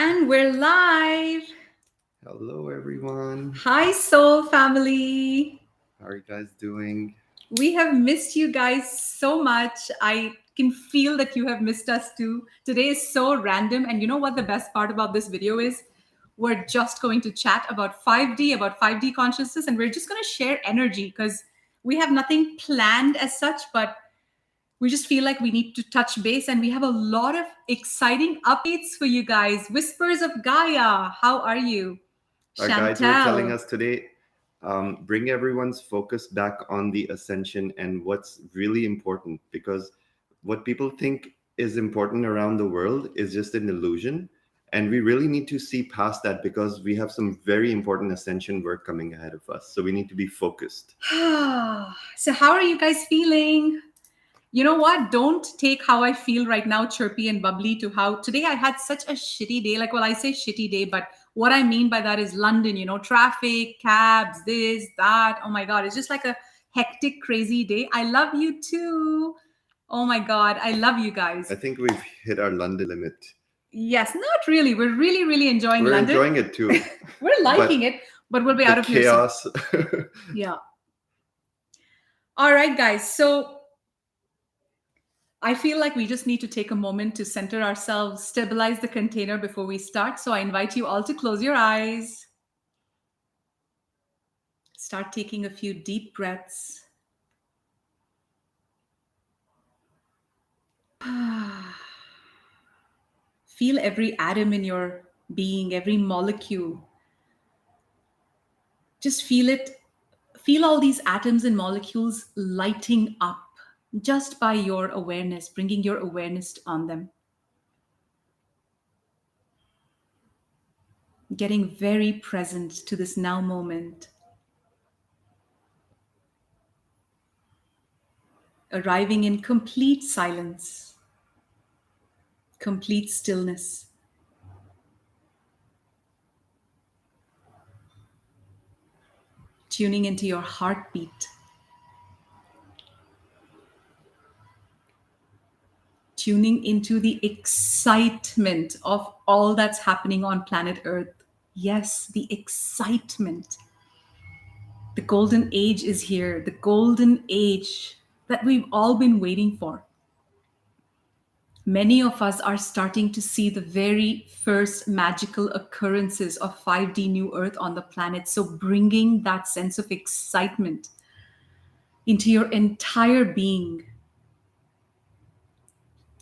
And we're live. Hello, everyone. Hi, Soul family. How are you guys doing? We have missed you guys so much. I can feel that you have missed us too. Today is so random. And you know what the best part about this video is? We're just going to chat about 5D, about 5D consciousness, and we're just going to share energy because we have nothing planned as such, but we just feel like we need to touch base, and we have a lot of exciting updates for you guys. Whispers of Gaia, how are you? Our guides were telling Chantal. us today bring everyone's focus back on the ascension and what's really important, because what people think is important around the world is just an illusion. And we really need to see past that because we have some very important ascension work coming ahead of us. So we need to be focused. So, how are you guys feeling? You know what? Don't take how I feel right now, chirpy and bubbly, to how today I had such a shitty day. Like, well, I say shitty day, but what I mean by that is London, traffic, cabs, this, that. Oh my God. It's just like a hectic, crazy day. I love you too. Oh my God. I love you guys. I think we've hit our London limit. Yes, not really. We're really, really enjoying We're London. enjoying it too. We're liking But it, but we'll be the out of here soon. chaos. Yeah. All right, guys. So I feel like we just need to take a moment to center ourselves, stabilize the container before we start. So I invite you all to close your eyes. Start taking a few deep breaths. Feel every atom in your being, every molecule. Just feel it. Feel all these atoms and molecules lighting up just by your awareness, bringing your awareness on them. Getting very present to this now moment. Arriving in complete silence, complete stillness. Tuning into your heartbeat. Tuning into the excitement of all that's happening on planet Earth. Yes, the excitement. The golden age is here, the golden age that we've all been waiting for. Many of us are starting to see the very first magical occurrences of 5D New Earth on the planet. So, bringing that sense of excitement into your entire being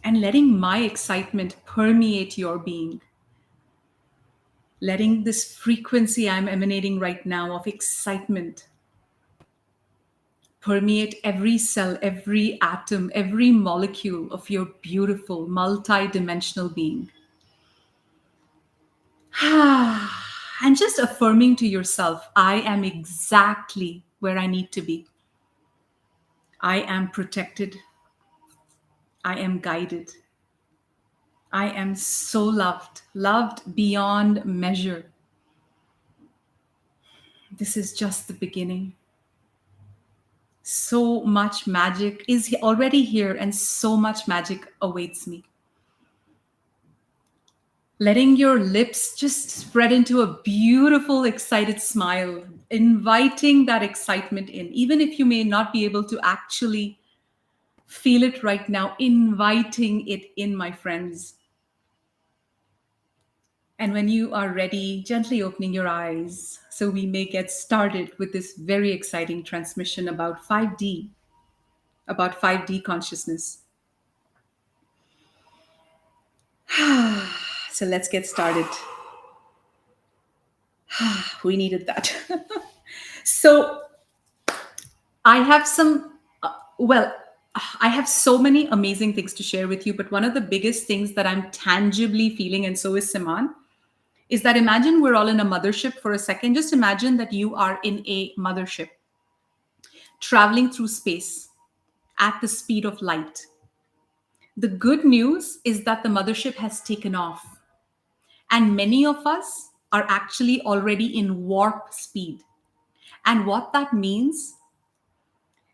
and letting my excitement permeate your being. Letting this frequency I'm emanating right now of excitement permeate every cell, every atom, every molecule of your beautiful, multi-dimensional being. And just affirming to yourself, I am exactly where I need to be. I am protected. I am guided. I am so loved, loved beyond measure. This is just the beginning. So much magic is already here, and so much magic awaits me. Letting your lips just spread into a beautiful, excited smile, inviting that excitement in, even if you may not be able to actually feel it right now, inviting it in, my friends. And when you are ready, gently opening your eyes so we may get started with this very exciting transmission about 5D, about 5D consciousness. So let's get started. We needed that. So I have I have so many amazing things to share with you, but one of the biggest things that I'm tangibly feeling, and so is Simon, is that imagine we're all in a mothership for a second. Just imagine that you are in a mothership, traveling through space at the speed of light. The good news is that the mothership has taken off, and many of us are actually already in warp speed. And what that means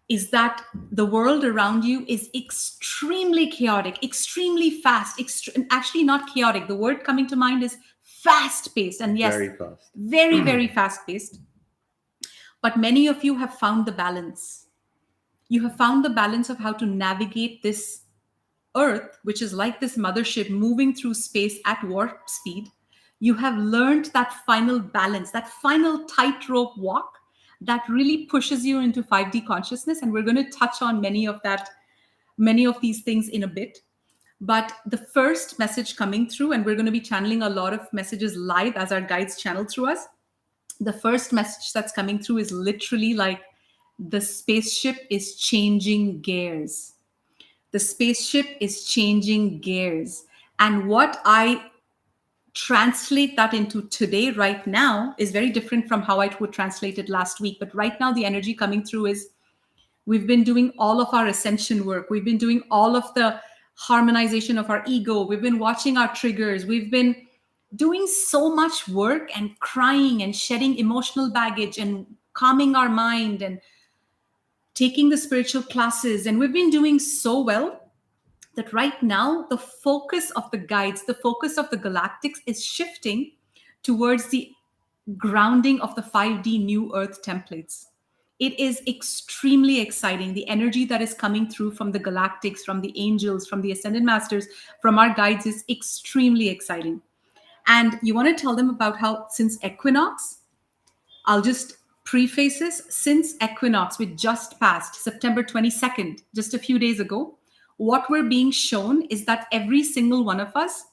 is that the world around you is extremely chaotic, extremely fast, actually not chaotic. The word coming to mind is fast paced. And yes, Very fast. very, very fast paced. But many of you have found the balance. You have found the balance of how to navigate this Earth, which is like this mothership moving through space at warp speed. You have learned that final balance, that final tightrope walk that really pushes you into 5D consciousness. And we're going to touch on many of these things in a bit. But the first message coming through, and we're going to be channeling a lot of messages live as our guides channel through us. The first message that's coming through is literally like the spaceship is changing gears. The spaceship is changing gears. And what I translate that into today, right now, is very different from how I would translate it last week. But right now, the energy coming through is we've been doing all of our ascension work. We've been doing all of the harmonization of our ego. We've been watching our triggers. We've been doing so much work and crying and shedding emotional baggage and calming our mind and taking the spiritual classes. And we've been doing so well that right now the focus of the guides, the focus of the galactics is shifting towards the grounding of the 5D new earth templates. It is extremely exciting. The energy that is coming through from the galactics, from the angels, from the ascended masters, from our guides is extremely exciting. And you want to tell them about how since Equinox, I'll just preface this, since Equinox, which just passed September 22nd, just a few days ago, what we're being shown is that every single one of us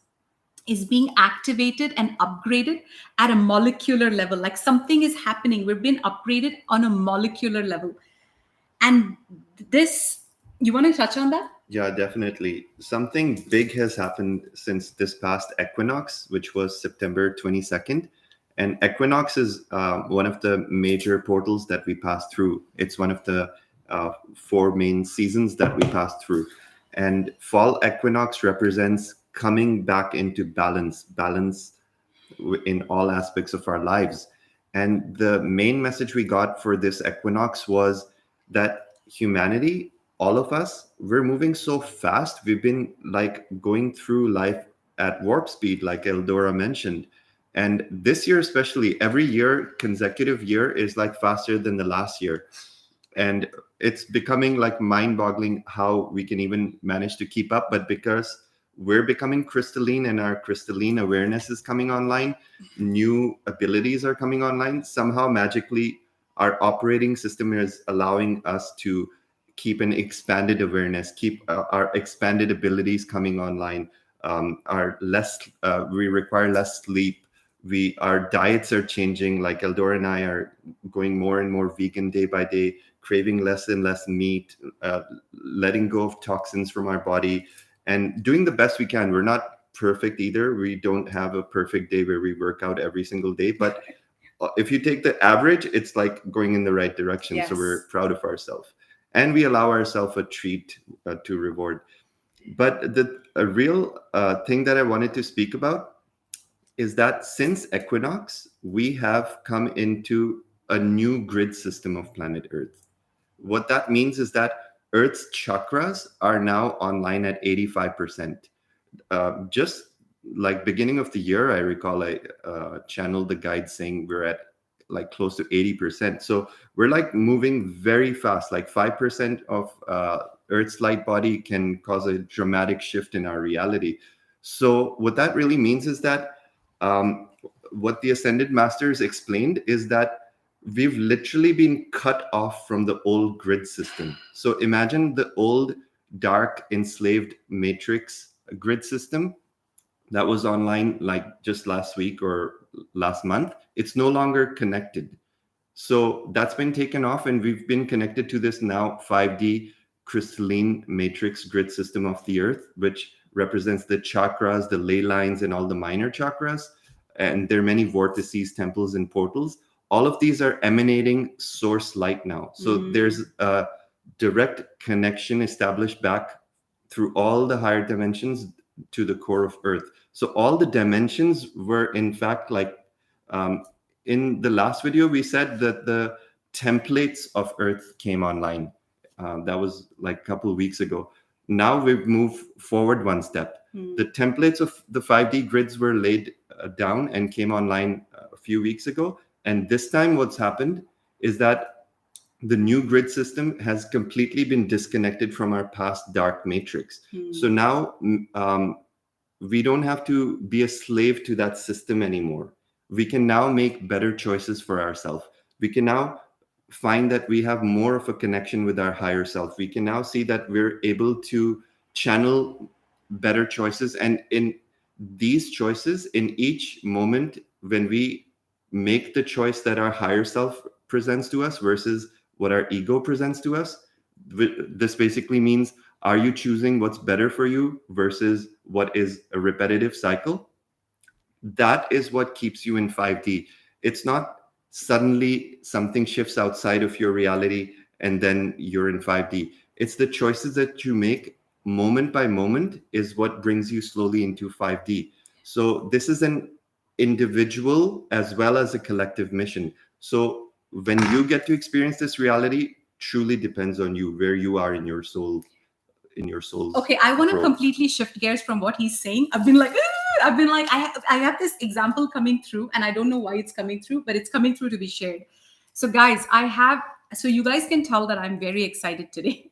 is being activated and upgraded at a molecular level. Like something is happening. We've been upgraded on a molecular level. And this, you want to touch on that? Yeah, definitely. Something big has happened since this past equinox, which was September 22nd. And equinox is one of the major portals that we pass through. It's one of the four main seasons that we pass through. And fall equinox represents coming back into balance in all aspects of our lives. And the main message we got for this equinox was that humanity, all of us, we're moving so fast. We've been like going through life at warp speed, like Eldora mentioned. And this year, especially, every year, consecutive year is like faster than the last year. And it's becoming like mind-boggling how we can even manage to keep up. But because we're becoming crystalline and our crystalline awareness is coming online, new abilities are coming online, somehow magically our operating system is allowing us to keep an expanded awareness, keep our expanded abilities coming online. We require less sleep. Our diets are changing. Like Eldora and I are going more and more vegan day by day, craving less and less meat, letting go of toxins from our body, and doing the best we can. We're not perfect either. We don't have a perfect day where we work out every single day. But if you take the average, it's like going in the right direction. Yes. So we're proud of ourselves. And we allow ourselves a treat to reward. But a real thing that I wanted to speak about is that since equinox, we have come into a new grid system of planet Earth. What that means is that Earth's chakras are now online at 85%. Just like beginning of the year, I recall I channeled the guide saying we're at like close to 80%. So we're like moving very fast. Like 5% of Earth's light body can cause a dramatic shift in our reality. So what that really means is that what the Ascended Masters explained is that we've literally been cut off from the old grid system. So imagine the old dark enslaved matrix grid system that was online like just last week or last month. It's no longer connected. So that's been taken off, and we've been connected to this now 5D crystalline matrix grid system of the Earth, which represents the chakras, the ley lines, and all the minor chakras. And there are many vortices, temples, and portals. All of these are emanating source light now. So there's a direct connection established back through all the higher dimensions to the core of Earth. So all the dimensions were in fact like, in the last video, we said that the templates of Earth came online. That was like a couple of weeks ago. Now we've moved forward one step. The templates of the 5D grids were laid down and came online a few weeks ago. And this time, what's happened is that the new grid system has completely been disconnected from our past dark matrix. So now we don't have to be a slave to that system anymore. We can now make better choices for ourselves. We can now find that we have more of a connection with our higher self. We can now see that we're able to channel better choices. And in these choices, in each moment, when we make the choice that our higher self presents to us versus what our ego presents to us, this basically means, are you choosing what's better for you versus what is a repetitive cycle? That is what keeps you in 5D. It's not suddenly something shifts outside of your reality and then you're in 5D. It's the choices that you make moment by moment is what brings you slowly into 5D. So this is an individual as well as a collective mission. So when you get to experience this reality, truly depends on you, where you are in your soul, in your soul's Okay, I want to growth. completely shift gears from what he's saying. I've been like, I have this example coming through, and I don't know why it's coming through, but it's coming through to be shared. So, guys, so you guys can tell that I'm very excited today.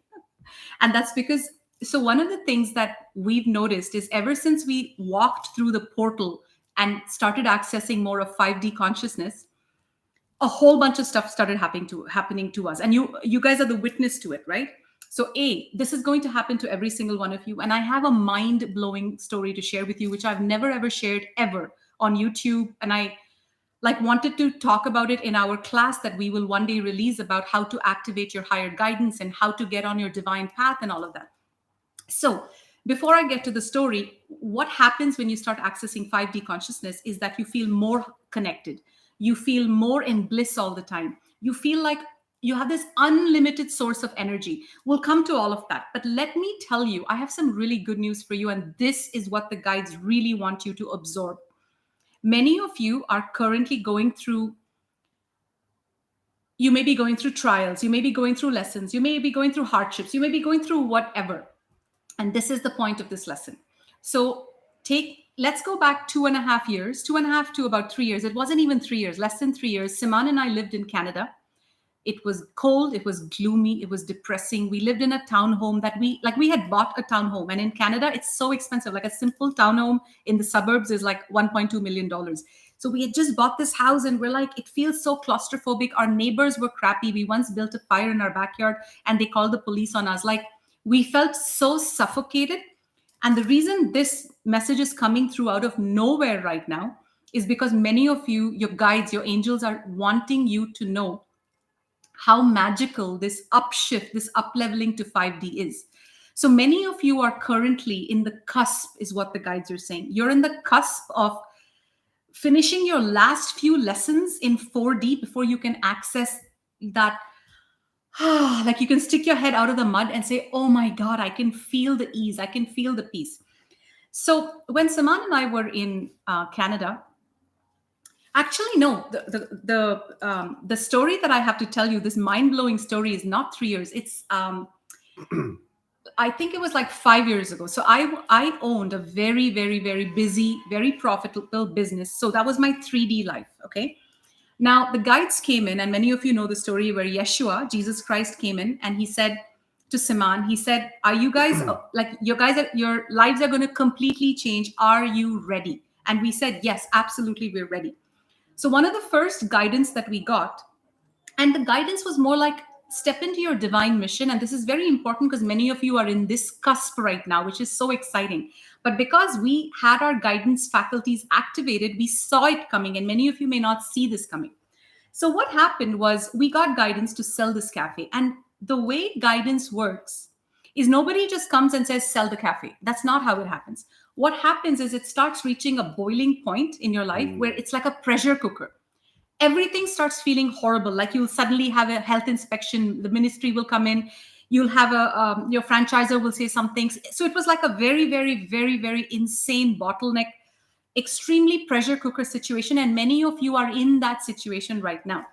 And that's because, so one of the things that we've noticed is ever since we walked through the portal and started accessing more of 5D consciousness, a whole bunch of stuff started happening to us, and you guys are the witness to it, right? So this is going to happen to every single one of you, and I have a mind-blowing story to share with you, which I've never ever shared ever on YouTube. And I like wanted to talk about it in our class that we will one day release, about how to activate your higher guidance and how to get on your divine path and all of that. So before I get to the story, what happens when you start accessing 5D consciousness is that you feel more connected. You feel more in bliss all the time. You feel like you have this unlimited source of energy. We'll come to all of that. But let me tell you, I have some really good news for you. And this is what the guides really want you to absorb. Many of you are currently going through, you may be going through trials, you may be going through lessons, you may be going through hardships, you may be going through whatever. And this is the point of this lesson. So let's go back 2.5 years, 2.5 to about 3 years. It wasn't even 3 years, less than 3 years. Siman and I lived in Canada. It was cold, it was gloomy, it was depressing. We lived in a townhome that we had bought a townhome. And in Canada, it's so expensive. Like a simple townhome in the suburbs is like $1.2 million. So we had just bought this house and we're like, it feels so claustrophobic. Our neighbors were crappy. We once built a fire in our backyard and they called the police on us. Like, we felt so suffocated. And the reason this message is coming through out of nowhere right now is because many of you, your guides, your angels, are wanting you to know how magical this upshift, this up-leveling to 5D is. So many of you are currently in the cusp, is what the guides are saying. You're in the cusp of finishing your last few lessons in 4D before you can access that. Like, you can stick your head out of the mud and say, oh my God, I can feel the ease, I can feel the peace. So when Saman and I were in Canada, actually, no, the story that I have to tell you, this mind-blowing story, is not 3 years. It's I think it was like 5 years ago. So I owned a very, very, very busy, very profitable business. So that was my 3D life. Okay. Now the guides came in, and many of you know the story where Yeshua, Jesus Christ, came in and he said to Siman, he said, are you guys like, your lives are going to completely change. Are you ready? And we said, yes, absolutely, we're ready. So one of the first guidance that we got, and the guidance was more like, step into your divine mission. And this is very important because many of you are in this cusp right now, which is so exciting. But because we had our guidance faculties activated, we saw it coming, and many of you may not see this coming. So what happened was, we got guidance to sell this cafe. And the way guidance works is, nobody just comes and says, sell the cafe. That's not how it happens. What happens is, it starts reaching a boiling point in your life where it's like a pressure cooker. Everything starts feeling horrible. Like, you'll suddenly have a health inspection, the ministry will come in, you'll have your franchisor will say something. So it was like a very, very, very, very insane bottleneck, extremely pressure cooker situation. And many of you are in that situation right now.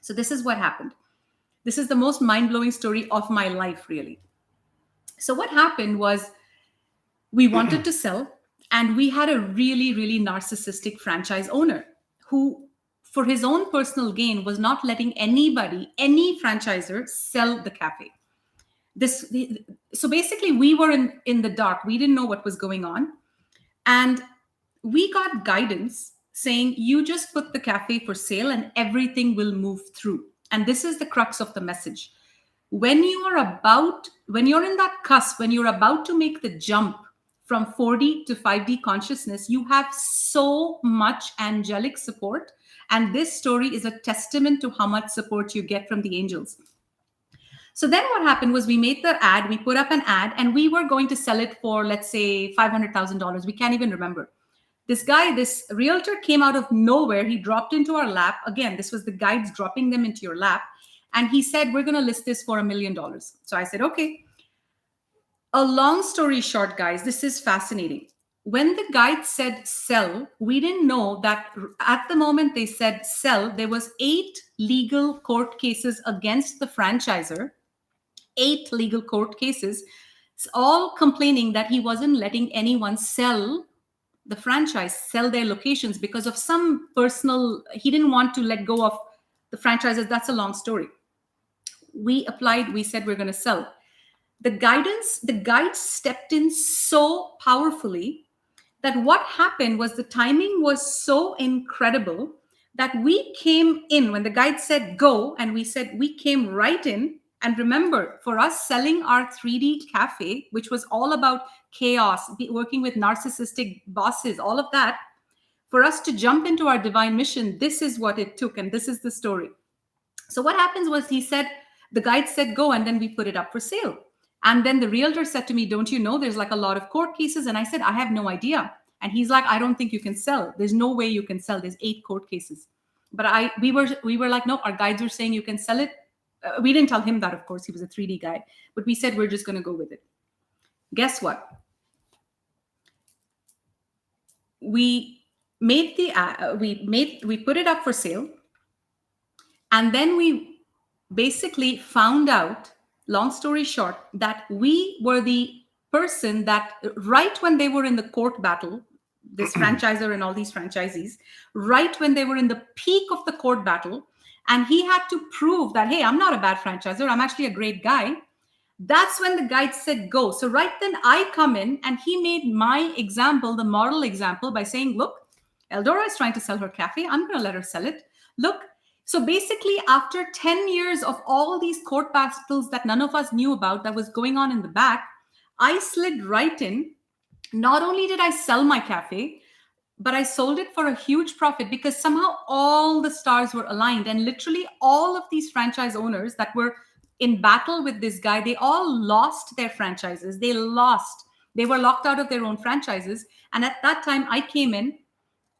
So this is what happened. This is the most mind-blowing story of my life, really. So what happened was we wanted to sell, and we had a really, really narcissistic franchise owner who, for his own personal gain, was not letting anybody, any franchisor, sell the cafe. This So basically we were in the dark. We didn't know what was going on, and we got guidance saying you just put the cafe for sale and everything will move through. And this is the crux of the message. When you're in that cusp, when you're about to make the jump from 4D to 5D consciousness, you have so much angelic support. And this story is a testament to how much support you get from the angels. So then what happened was we made the ad, we put up an ad, and we were going to sell it for, let's say, $500,000. We can't even remember. This realtor came out of nowhere. He dropped into our lap. Again, this was the guides dropping them into your lap. And he said, we're going to list this for $1 million. So I said, okay. A long story short, guys, this is fascinating. When the guide said sell, we didn't know that at the moment they said sell, there was 8 legal court cases against the franchisor. 8 legal court cases, all complaining that he wasn't letting anyone sell the franchise, sell their locations because of some personal, he didn't want to let go of the franchises. That's a long story. We applied, we said we're going to sell. The guide stepped in so powerfully that what happened was the timing was so incredible that we came in when the guide said go, and we came right in. And remember, for us selling our 3D cafe, which was all about chaos, working with narcissistic bosses, all of that, for us to jump into our divine mission, this is what it took. And this is the story. So what happens was the guide said go, and then we put it up for sale. And then the realtor said to me, don't you know, there's like a lot of court cases. And I said, I have no idea. And he's like, I don't think you can sell. There's no way you can sell. There's 8 court cases. But we were like, no, our guides are saying you can sell it. We didn't tell him that, of course, he was a 3D guy, but we said, we're just going to go with it. Guess what? We made we put it up for sale. And then we basically found out, long story short, that we were the person that right when they were in the court battle, this franchisor and all these franchisees, right when they were in the peak of the court battle, and he had to prove that, hey, I'm not a bad franchisor, I'm actually a great guy. That's when the guide said go. So right then I come in, and he made my example, the model example, by saying, look, Eldora is trying to sell her cafe. I'm going to let her sell it. Look. So basically, after 10 years of all these court battles that none of us knew about that was going on in the back, I slid right in. Not only did I sell my cafe, but I sold it for a huge profit because somehow all the stars were aligned. And literally all of these franchise owners that were in battle with this guy, they all lost their franchises. They were locked out of their own franchises. And at that time I came in,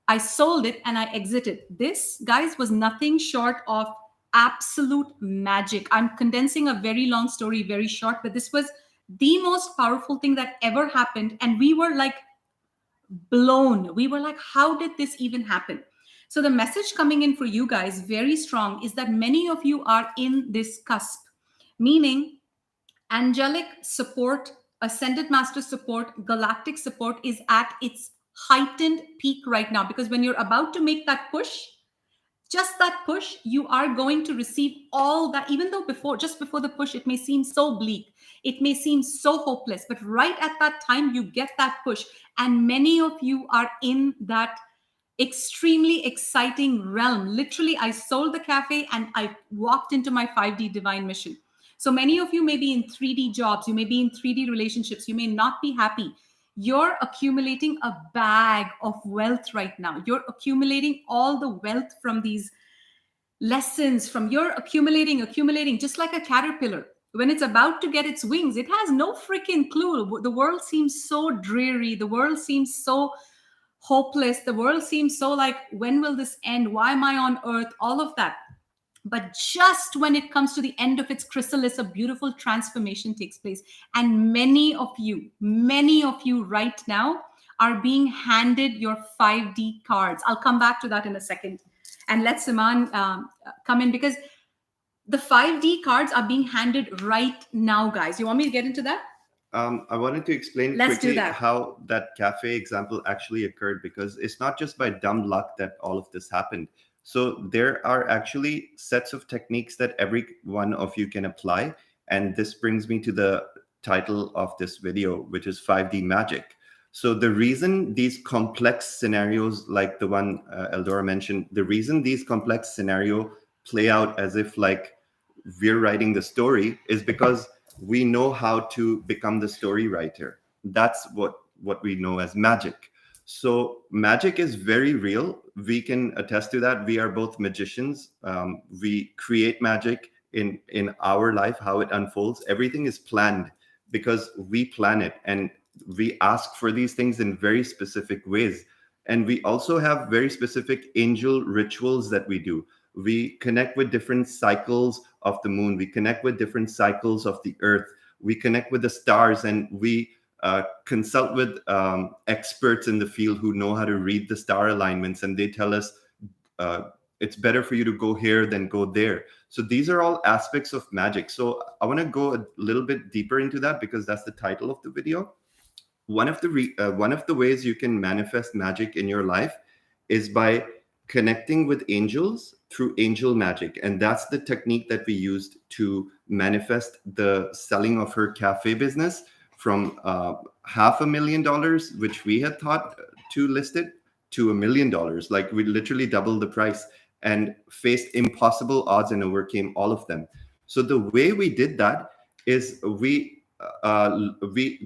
I sold it, and I exited. This, guys, was nothing short of absolute magic. I'm condensing a very long story, very short, but this was the most powerful thing that ever happened. And we were like blown. We were like, how did this even happen? So the message coming in for you guys, very strong, is that many of you are in this cusp, meaning angelic support, ascended master support, galactic support is at its heightened peak right now. Because when you're about to make that push, just that push, you are going to receive all that. Even though just before the push, it may seem so bleak, it may seem so hopeless, but right at that time, you get that push. And many of you are in that extremely exciting realm. Literally, I sold the cafe and I walked into my 5D divine mission. So many of you may be in 3D jobs, you may be in 3D relationships, you may not be happy. You're accumulating a bag of wealth right now. You're accumulating all the wealth from these lessons, you're accumulating, just like a caterpillar. When it's about to get its wings, it has no freaking clue. The world seems so dreary. The world seems so hopeless. The world seems so like, when will this end? Why am I on earth? All of that. But just when it comes to the end of its chrysalis, a beautiful transformation takes place. And many of you right now are being handed your 5D cards. I'll come back to that in a second. And let Saman come in, because The 5D cards are being handed right now, guys. You want me to get into that? I wanted to explain Let's do quickly that. how that cafe example actually occurred, because it's not just by dumb luck that all of this happened. So there are actually sets of techniques that every one of you can apply. And this brings me to the title of this video, which is 5D Magic. So the reason these complex scenarios, like the one Eldora mentioned, the reason these complex scenario play out as if like we're writing the story is because we know how to become the story writer. That's what we know as magic. So magic is very real. We can attest to that. We are both magicians. We create magic in our life, how it unfolds. Everything is planned because we plan it, and we ask for these things in very specific ways. And we also have very specific angel rituals that we do. We connect with different cycles of the moon. We connect with different cycles of the earth. We connect with the stars, and we consult with experts in the field who know how to read the star alignments, and they tell us uh, it's better for you to go here than go there. So these are all aspects of magic. So I want to go a little bit deeper into that because that's the title of the video. One of the ways you can manifest magic in your life is by connecting with angels through angel magic, and that's the technique that we used to manifest the selling of her cafe business from $500,000, which we had thought to list it, to $1 million. Like, we literally doubled the price and faced impossible odds and overcame all of them. So the way we did that is we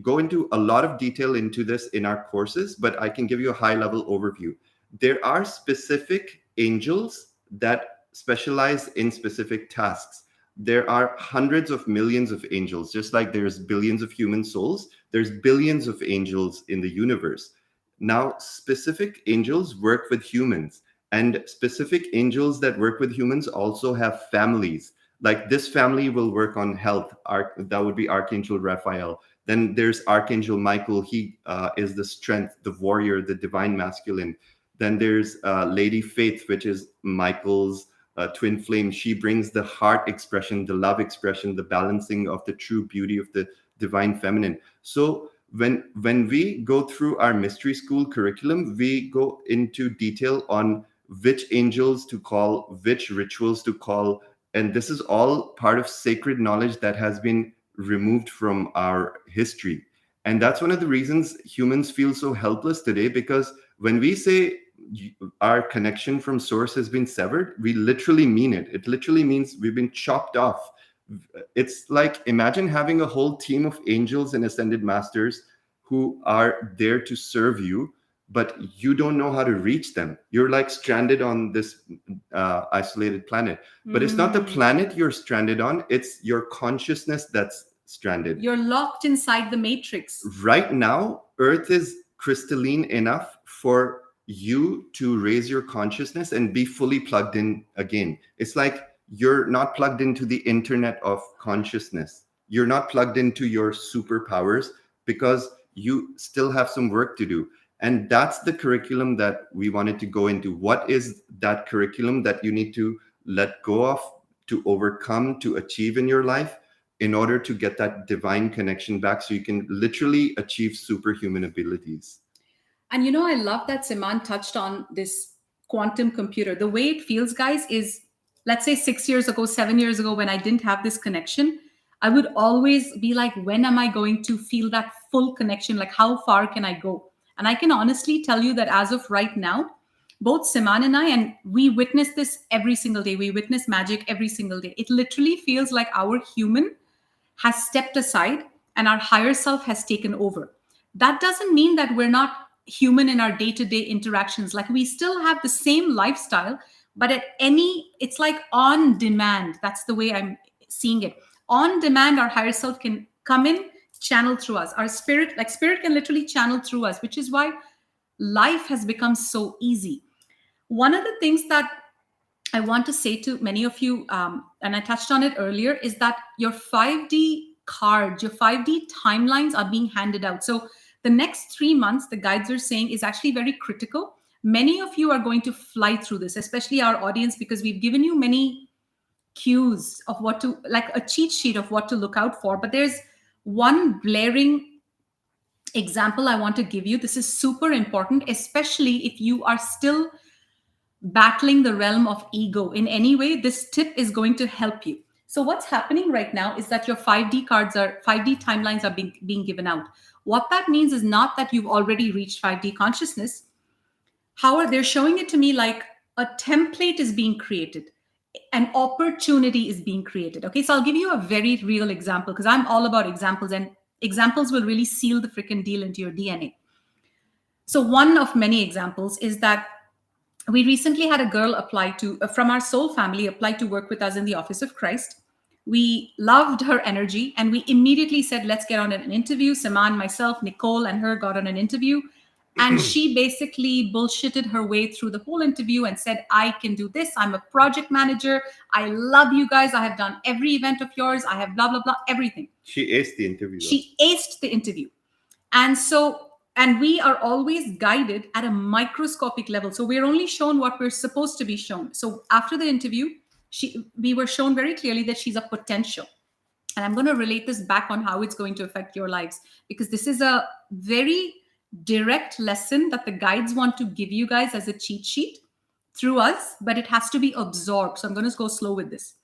go into a lot of detail into this in our courses, but I can give you a high level overview. There are specific angels that specialize in specific tasks. There are hundreds of millions of angels, just like there's billions of human souls, there's billions of angels in the universe. Now, specific angels work with humans, and specific angels that work with humans also have families. Like, this family will work on health. That would be Archangel Raphael. Then there's Archangel Michael. He is the strength, the warrior, the divine masculine. Then there's Lady Faith, which is Michael's twin flame. She brings the heart expression, the love expression, the balancing of the true beauty of the divine feminine. So when we go through our mystery school curriculum, we go into detail on which angels to call, which rituals to call, and this is all part of sacred knowledge that has been removed from our history. And that's one of the reasons humans feel so helpless today, because when we say our connection from source has been severed, we literally mean it. It literally means we've been chopped off. It's like, imagine having a whole team of angels and ascended masters who are there to serve you, but you don't know how to reach them. You're like stranded on this isolated planet. But it's not the planet you're stranded on, it's your consciousness that's stranded. You're locked inside the matrix. Right now, Earth is crystalline enough for you to raise your consciousness and be fully plugged in again. It's like you're not plugged into the internet of consciousness. You're not plugged into your superpowers because you still have some work to do. And that's the curriculum that we wanted to go into. What is that curriculum that you need to let go of, to overcome, to achieve in your life in order to get that divine connection back so you can literally achieve superhuman abilities? And I love that Siman touched on this quantum computer. The way it feels, guys, is, let's say 6 years ago, 7 years ago, when I didn't have this connection, I would always be like, when am I going to feel that full connection? Like, how far can I go? And I can honestly tell you that as of right now, both Siman and I, and we witness this every single day. We witness magic every single day. It literally feels like our human has stepped aside and our higher self has taken over. That doesn't mean that we're not human in our day-to-day interactions. Like, we still have the same lifestyle, but it's like on demand. That's the way I'm seeing it. On demand, our higher self can come in, channel through us. Our spirit can literally channel through us, which is why life has become so easy. One of the things that I want to say to many of you, and I touched on it earlier, is that your 5D cards, your 5D timelines are being handed out. So the next 3 months, the guides are saying, is actually very critical. Many of you are going to fly through this, especially our audience, because we've given you many cues of what to, like a cheat sheet of what to look out for. But there's one glaring example I want to give you. This is super important, especially if you are still battling the realm of ego in any way. This tip is going to help you. So what's happening right now is that your 5D cards are 5D timelines are being given out. What that means is not that you've already reached 5D consciousness. However, they're showing it to me like a template is being created, an opportunity is being created. Okay, so I'll give you a very real example because I'm all about examples, and examples will really seal the freaking deal into your DNA. So one of many examples is that we recently had a girl apply to from our soul family apply to work with us in the Office of Christ. We loved her energy and we immediately said, let's get on an interview. Saman, myself, Nicole, and her got on an interview. And she basically bullshitted her way through the whole interview and said, I can do this. I'm a project manager. I love you guys. I have done every event of yours. I have blah, blah, blah, everything. She aced the interview. She aced the interview. And we are always guided at a microscopic level. So we're only shown what we're supposed to be shown. So after the interview, we were shown very clearly that she's a potential. And I'm going to relate this back on how it's going to affect your lives, because this is a very direct lesson that the guides want to give you guys as a cheat sheet through us, but it has to be absorbed. So I'm going to go slow with this.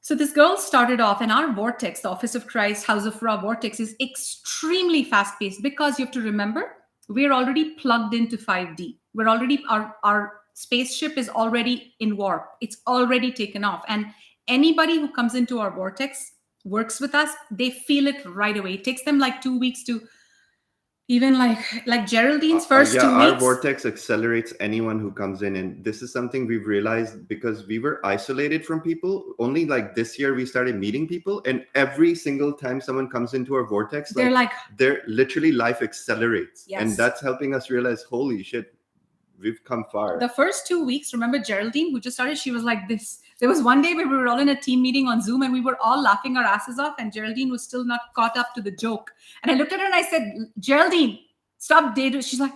So this girl started off, and our vortex, the Office of Christ, House of Ra vortex, is extremely fast-paced because you have to remember, we're already plugged into 5D. We're already, our spaceship is already in warp. It's already taken off. And anybody who comes into our vortex, works with us, they feel it right away. It takes them like 2 weeks to, even like Geraldine's first 2 weeks. Our vortex accelerates anyone who comes in, and this is something we've realized because we were isolated from people. Only like this year we started meeting people, and every single time someone comes into our vortex, they're literally life accelerates. Yes. And that's helping us realize, holy shit, we've come far. The first 2 weeks, remember Geraldine, who just started, she was like this. There was one day where we were all in a team meeting on Zoom and we were all laughing our asses off, and Geraldine was still not caught up to the joke. And I looked at her and I said, Geraldine, stop dating. She's like,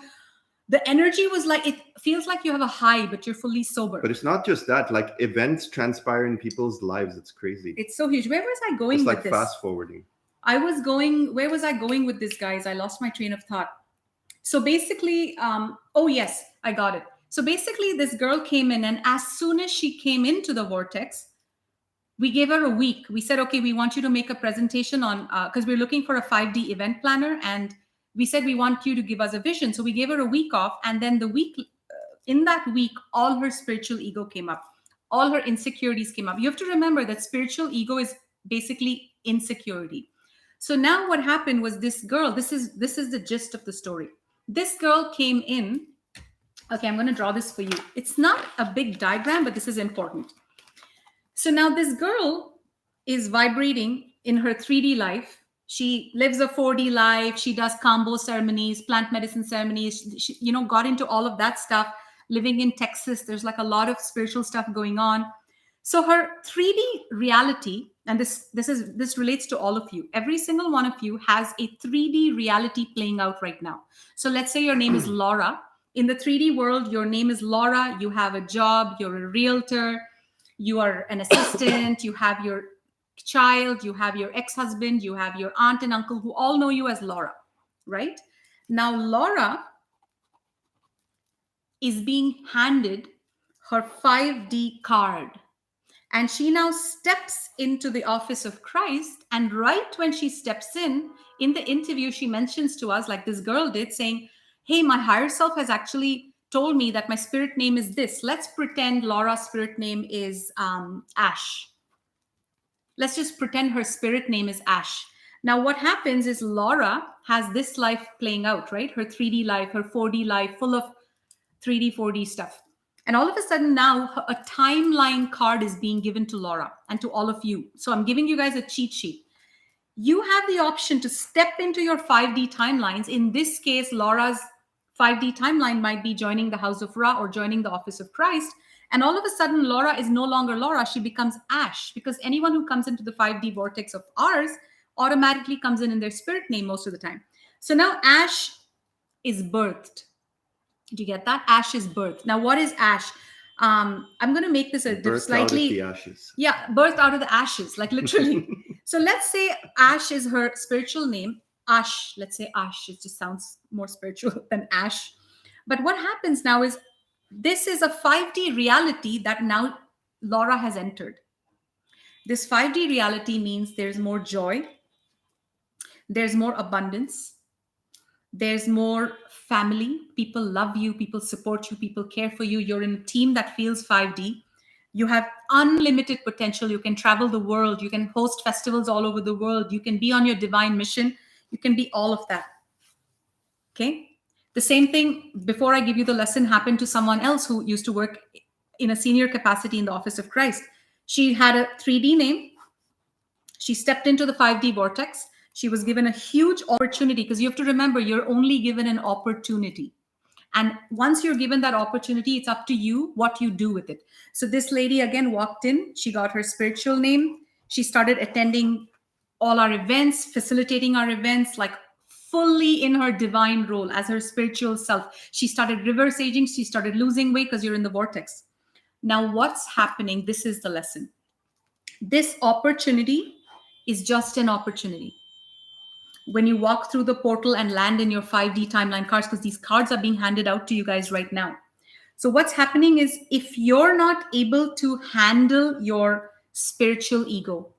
the energy was like, it feels like you have a high, but you're fully sober. But it's not just that, like events transpire in people's lives. It's crazy. It's so huge. Where was I going with this? It's like fast forwarding. Where was I going with this, guys? I lost my train of thought. So basically, oh yes, I got it. So basically this girl came in, and as soon as she came into the vortex, we gave her a week. We said, okay, we want you to make a presentation on, because we're looking for a 5D event planner. And we said, we want you to give us a vision. So we gave her a week off. And then in that week, all her spiritual ego came up. All her insecurities came up. You have to remember that spiritual ego is basically insecurity. So now what happened was this girl, this is the gist of the story. This girl came in. Okay, I'm going to draw this for you. It's not a big diagram, but this is important. So now this girl is vibrating in her 3D life. She lives a 4D life. She does combo ceremonies, plant medicine ceremonies. She, got into all of that stuff. Living in Texas, there's like a lot of spiritual stuff going on. So her 3D reality, and this relates to all of you. Every single one of you has a 3D reality playing out right now. So let's say your name is Laura. In the 3D world, your name is Laura. You have a job. You're a realtor. You are an assistant. You have your child. You have your ex-husband. You have your aunt and uncle who all know you as Laura, right? Now, Laura is being handed her 5D card. And she now steps into the Office of Christ. And right when she steps in the interview, she mentions to us, like this girl did, saying, hey, my higher self has actually told me that my spirit name is this. Let's pretend Laura's spirit name is Ash. Let's just pretend her spirit name is Ash. Now, what happens is Laura has this life playing out, right? Her 3D life, her 4D life, full of 3D, 4D stuff. And all of a sudden now a timeline card is being given to Laura and to all of you. So I'm giving you guys a cheat sheet. You have the option to step into your 5D timelines. In this case, Laura's 5D timeline might be joining the House of Ra or joining the Office of Christ. And all of a sudden, Laura is no longer Laura. She becomes Ash, because anyone who comes into the 5D vortex of ours automatically comes in their spirit name most of the time. So now Ash is birthed. Do you get that? Ash is birth. Now, what is Ash? I'm going to make this a Birthed out of the slightly, ashes. yeah, birthed out of the ashes, like literally. So let's say Ash is her spiritual name. Ash, let's say Ash. It just sounds more spiritual than Ash. But what happens now is this is a 5D reality that now Laura has entered. This 5D reality means there's more joy, there's more abundance, there's more family. People love you, people support you, people care for you. You're in a team that feels 5D. You have unlimited potential. You can travel the world, you can host festivals all over the world, you can be on your divine mission, you can be all of that. Okay. The same thing, before I give you the lesson, happened to someone else who used to work in a senior capacity in the office of Christ. She had a 3D name. She stepped into the 5D vortex. She was given a huge opportunity, because you have to remember, you're only given an opportunity. And once you're given that opportunity, it's up to you what you do with it. So this lady again walked in, she got her spiritual name. She started attending all our events, facilitating our events, like fully in her divine role as her spiritual self. She started reverse aging. She started losing weight because you're in the vortex. Now, what's happening? This is the lesson. This opportunity is just an opportunity. When you walk through the portal and land in your 5D timeline cards, because these cards are being handed out to you guys right now. So what's happening is, if you're not able to handle your spiritual ego,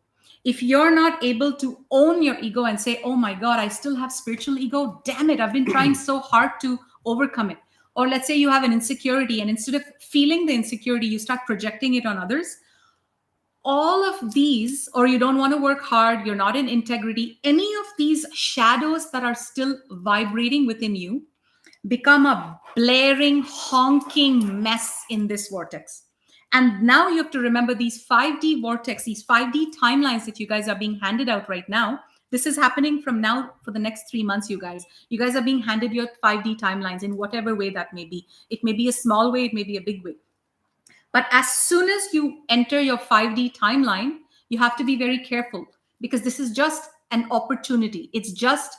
if you're not able to own your ego and say, oh my God, I still have spiritual ego, damn it, I've been trying so hard to overcome it. Or let's say you have an insecurity, and instead of feeling the insecurity, you start projecting it on others. All of these, or you don't want to work hard, you're not in integrity, any of these shadows that are still vibrating within you become a blaring, honking mess in this vortex. And now you have to remember, these 5D vortex, these 5D timelines that you guys are being handed out right now. This is happening from now for the next 3 months, you guys. You guys are being handed your 5D timelines in whatever way that may be. It may be a small way, it may be a big way. But as soon as you enter your 5D timeline, you have to be very careful, because this is just an opportunity. It's just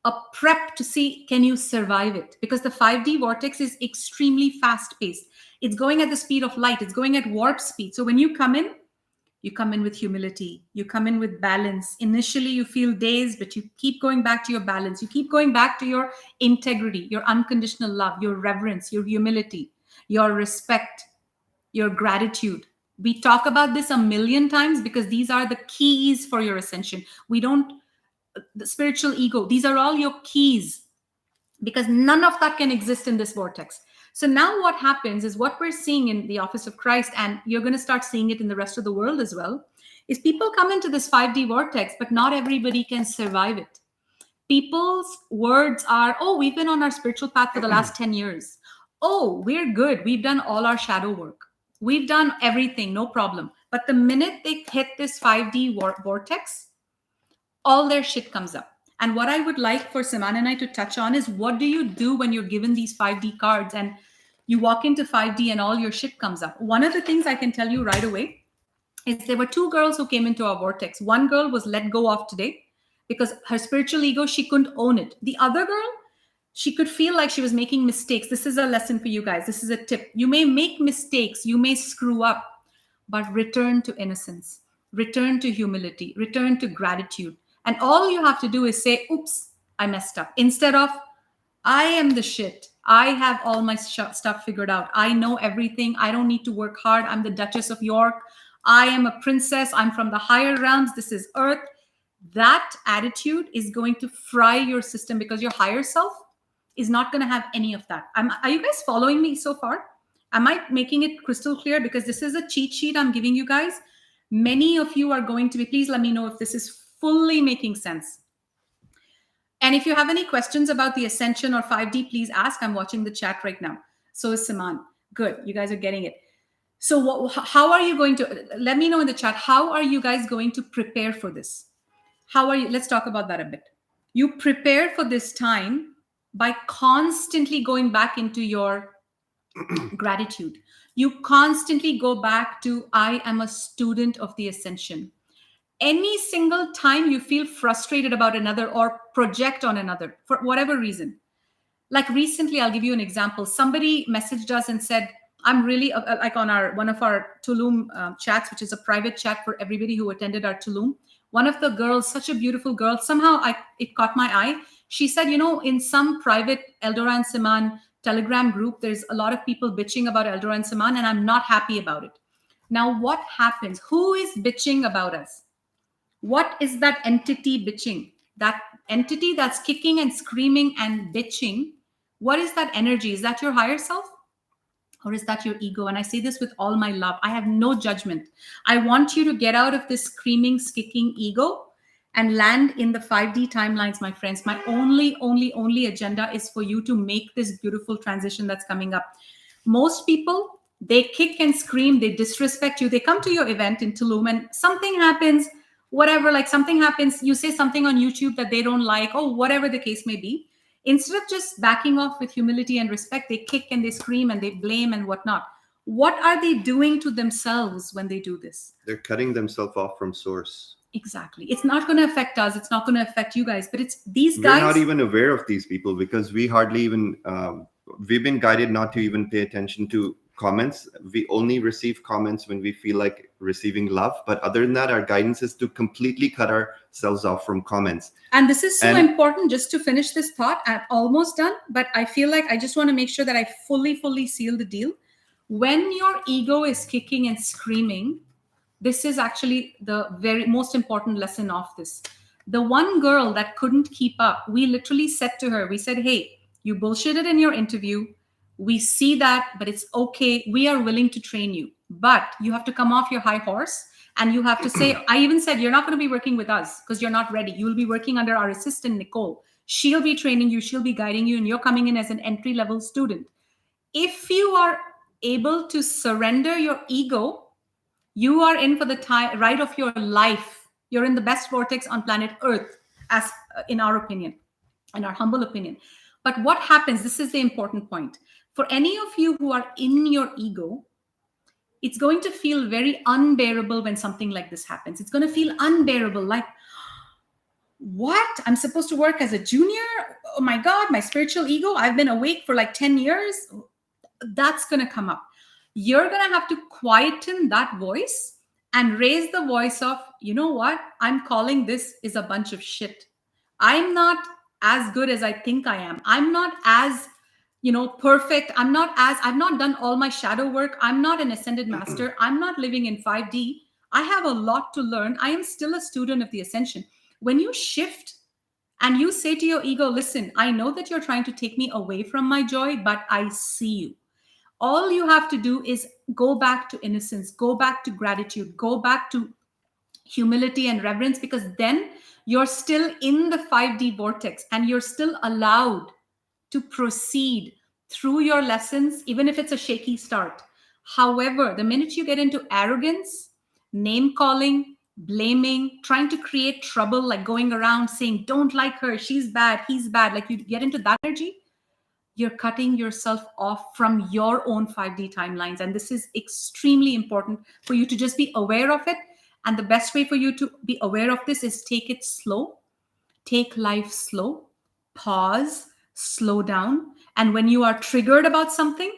a prep to see, can you survive it? Because the 5D vortex is extremely fast paced. It's going at the speed of light. It's going at warp speed. So when you come in with humility. You come in with balance. Initially, you feel dazed, but you keep going back to your balance. You keep going back to your integrity, your unconditional love, your reverence, your humility, your respect, your gratitude. We talk about this a million times, because these are the keys for your ascension. We don't, the spiritual ego, these are all your keys, because none of that can exist in this vortex. So now what happens is, what we're seeing in the office of Christ, and you're going to start seeing it in the rest of the world as well, is people come into this 5D vortex, but not everybody can survive it. People's words are, oh, we've been on our spiritual path for the last 10 years. Oh, we're good. We've done all our shadow work. We've done everything, no problem. But the minute they hit this 5D vortex, all their shit comes up. And what I would like for Saman and I to touch on is, what do you do when you're given these 5D cards and you walk into 5D and all your shit comes up? One of the things I can tell you right away is, there were two girls who came into our vortex. One girl was let go of today because her spiritual ego, she couldn't own it. The other girl, she could feel like she was making mistakes. This is a lesson for you guys. This is a tip. You may make mistakes, you may screw up, but return to innocence, return to humility, return to gratitude. And all you have to do is say, oops, I messed up. Instead of, I am the shit. I have all my stuff figured out. I know everything. I don't need to work hard. I'm the Duchess of York. I am a princess. I'm from the higher realms. This is Earth. That attitude is going to fry your system, because your higher self is not going to have any of that. Are you guys following me so far? Am I making it crystal clear? Because this is a cheat sheet I'm giving you guys. Many of you are going to be, please let me know if this is fully making sense. And if you have any questions about the ascension or 5D, please ask. I'm watching the chat right now. So is Saman. Good. You guys are getting it. So how are you going to, let me know in the chat, how are you guys going to prepare for this? How are you? Let's talk about that a bit. You prepare for this time by constantly going back into your gratitude. You constantly go back to, I am a student of the ascension. Any single time you feel frustrated about another or project on another for whatever reason. Like recently, I'll give you an example. Somebody messaged us and said, I'm really like on our one of our Tulum chats, which is a private chat for everybody who attended our Tulum. One of the girls, such a beautiful girl, somehow it caught my eye. She said, in some private Eldora and Siman Telegram group, there's a lot of people bitching about Eldora and Siman, and I'm not happy about it. Now, what happens? Who is bitching about us? What is that entity bitching? That entity that's kicking and screaming and bitching. What is that energy? Is that your higher self? Or is that your ego? And I say this with all my love. I have no judgment. I want you to get out of this screaming, kicking ego and land in the 5D timelines, my friends. My only agenda is for you to make this beautiful transition that's coming up. Most people, they kick and scream, they disrespect you. They come to your event in Tulum and something happens, whatever, like something happens, you say something on YouTube that they don't like, or whatever the case may be. Instead of just backing off with humility and respect, they kick and they scream and they blame and whatnot. What are they doing to themselves when they do this? They're cutting themselves off from source. Exactly. It's not going to affect us. It's not going to affect you guys. But it's these We're guys. not even aware of these people because we hardly even, we've been guided not to even pay attention to comments. We only receive comments when we feel like receiving love. But other than that, our guidance is to completely cut ourselves off from comments. And this is so important. Just to finish this thought, I'm almost done, but I feel like I just want to make sure that I fully seal the deal. When your ego is kicking and screaming, this is actually the very most important lesson of this. The one girl that couldn't keep up, we literally said to her, we said, hey, you bullshitted in your interview. We see that, but it's okay. We are willing to train you, but you have to come off your high horse and you have to say, I even said, you're not going to be working with us because you're not ready. You will be working under our assistant, Nicole. She'll be training you. She'll be guiding you, and you're coming in as an entry-level student. If you are able to surrender your ego, you are in for the ride of your life. You're in the best vortex on planet Earth, as in our opinion, in our humble opinion. But what happens, this is the important point. For any of you who are in your ego, it's going to feel very unbearable when something like this happens. It's going to feel unbearable, like, what? I'm supposed to work as a junior? Oh my God, my spiritual ego, I've been awake for like 10 years. That's going to come up. You're going to have to quieten that voice and raise the voice of, you know what? I'm calling this is a bunch of shit. I'm not as good as I think I am. I'm not as, perfect. I've not done all my shadow work. I'm not an ascended master. I'm not living in 5D. I have a lot to learn. I am still a student of the ascension. When you shift and you say to your ego, listen, I know that you're trying to take me away from my joy, but I see you. All you have to do is go back to innocence, go back to gratitude, go back to humility and reverence, because then you're still in the 5D vortex and you're still allowed to proceed through your lessons, even if it's a shaky start. However, the minute you get into arrogance, name calling, blaming, trying to create trouble, like going around saying, don't like her, she's bad, he's bad, like you get into that energy, you're cutting yourself off from your own 5D timelines. And this is extremely important for you to just be aware of it. And the best way for you to be aware of this is take it slow, take life slow, pause, slow down. And when you are triggered about something,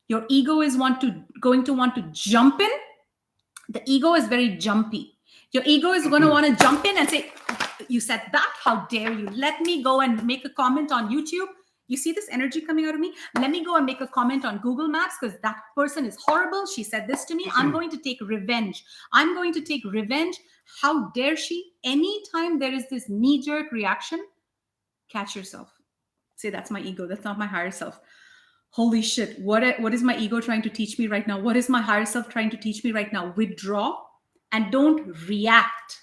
your ego is going to want to jump in. The ego is very jumpy. Your ego is going to want to jump in and say, you said that? How dare you? Let me go and make a comment on YouTube. You see this energy coming out of me? Let me go and make a comment on Google Maps because that person is horrible. She said this to me. I'm going to take revenge. I'm going to take revenge. How dare she? Anytime there is this knee-jerk reaction, catch yourself. Say, that's my ego. That's not my higher self. Holy shit. What is my ego trying to teach me right now? What is my higher self trying to teach me right now? Withdraw and don't react.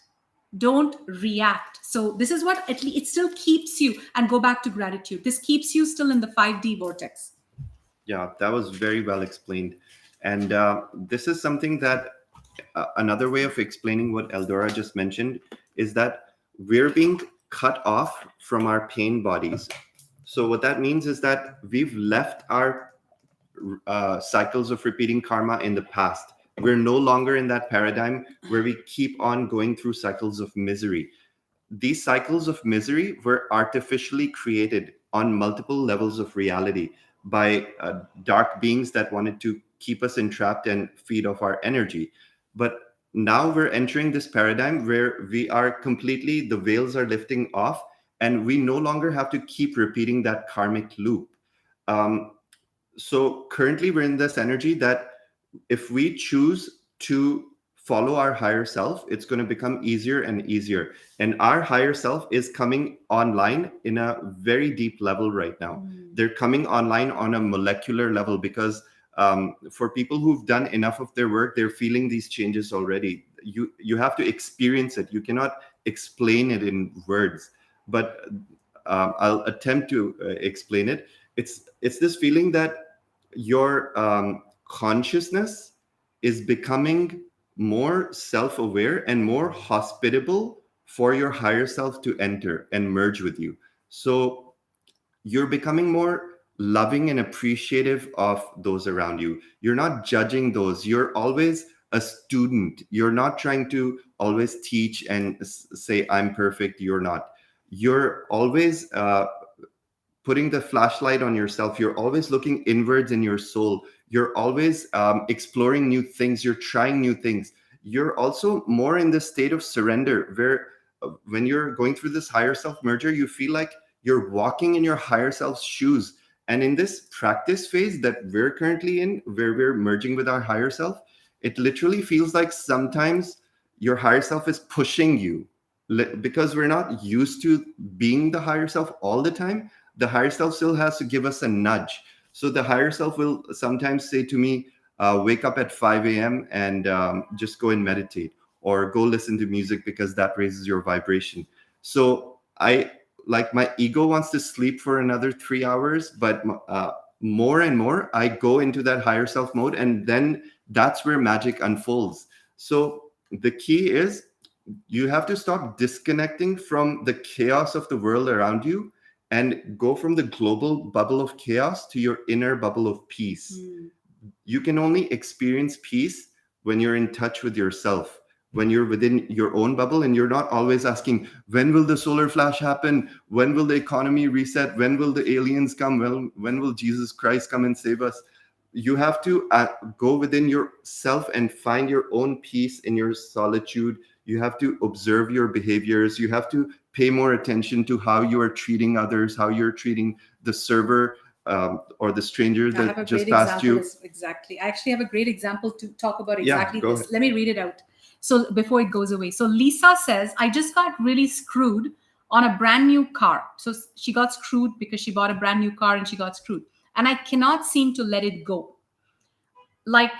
Don't react. So this is what at least it still keeps you, and go back to gratitude. This keeps you still in the 5D vortex. Yeah, that was very well explained. And this is something that another way of explaining what Eldora just mentioned is that we're being cut off from our pain bodies. So what that means is that we've left our cycles of repeating karma in the past. We're no longer in that paradigm where we keep on going through cycles of misery. These cycles of misery were artificially created on multiple levels of reality by dark beings that wanted to keep us entrapped and feed off our energy. But now we're entering this paradigm where we are completely, the veils are lifting off, and we no longer have to keep repeating that karmic loop. Um, so currently we're in this energy that if we choose to follow our higher self, it's going to become easier and easier. And our higher self is coming online in a very deep level right now. They're coming online on a molecular level because for people who've done enough of their work, they're feeling these changes already. You have to experience it. You cannot explain it in words. But I'll attempt to explain it. It's this feeling that your consciousness is becoming more self-aware and more hospitable for your higher self to enter and merge with you. So you're becoming more loving and appreciative of those around you. You're not judging those. You're always a student. You're not trying to always teach and say, I'm perfect, you're not. You're always putting the flashlight on yourself. You're always looking inwards in your soul. You're always exploring new things. You're trying new things. You're also more in the state of surrender, where when you're going through this higher self merger, you feel like you're walking in your higher self's shoes. And in this practice phase that we're currently in, where we're merging with our higher self, it literally feels like sometimes your higher self is pushing you, because we're not used to being the higher self all the time. The higher self still has to give us a nudge. So the higher self will sometimes say to me, wake up at 5 a.m. and just go and meditate, or go listen to music because that raises your vibration. So I, like, my ego wants to sleep for another 3 hours, but more and more I go into that higher self mode, and then that's where magic unfolds. So the key is you have to stop disconnecting from the chaos of the world around you and go from the global bubble of chaos to your inner bubble of peace. You can only experience peace when you're in touch with yourself, when you're within your own bubble, and you're not always asking, when will the solar flash happen? When will the economy reset? When will the aliens come? When will Jesus Christ come and save us? You have to go within yourself and find your own peace in your solitude. You have to observe your behaviors. You have to pay more attention to how you are treating others, how you're treating the server or the stranger that just passed you. Exactly. I actually have a great example to talk about Yeah, exactly go this. ahead. Let me read it out. So before it goes away. So Lisa says, I just got really screwed on a brand new car. So she got screwed because she bought a brand new car and she got screwed. And I cannot seem to let it go. Like,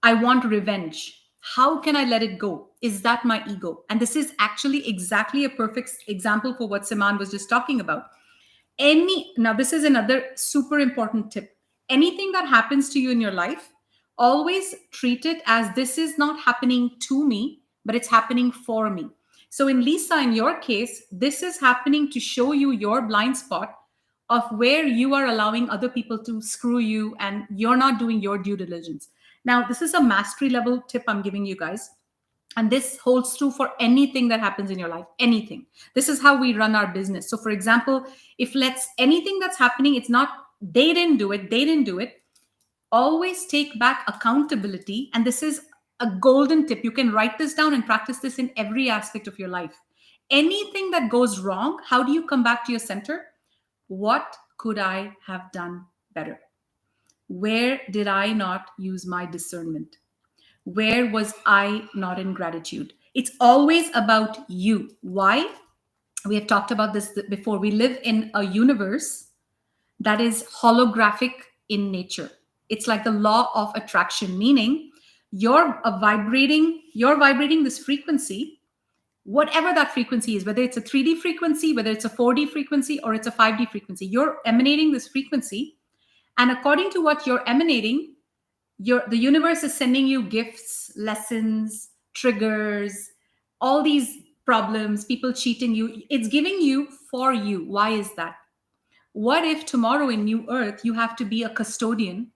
I want revenge. How can I let it go? Is that my ego? And this is actually exactly a perfect example for what Saman was just talking about. Now this is another super important tip. Anything that happens to you in your life, always treat it as this is not happening to me, but it's happening for me. So in Lisa, in your case, this is happening to show you your blind spot of where you are allowing other people to screw you and you're not doing your due diligence. Now this is a mastery level tip I'm giving you guys, and this holds true for anything that happens in your life. Anything. This is how we run our business. So for example, if let's anything that's happening, it's not they didn't do it, always take back accountability. And this is a golden tip. You can write this down and practice this in every aspect of your life. Anything that goes wrong, how do you come back to your center? What could I have done better? Where did I not use my discernment? Where was I not in gratitude? It's always about you. Why? We have talked about this before. We live in a universe that is holographic in nature. It's like the law of attraction, meaning you're vibrating this frequency, whatever that frequency is, whether it's a 3D frequency, whether it's a 4D frequency, or it's a 5D frequency. You're emanating this frequency, and according to what you're emanating, the universe is sending you gifts, lessons, triggers, all these problems, people cheating you. It's giving you for you. Why is that? What if tomorrow in New Earth you have to be a custodian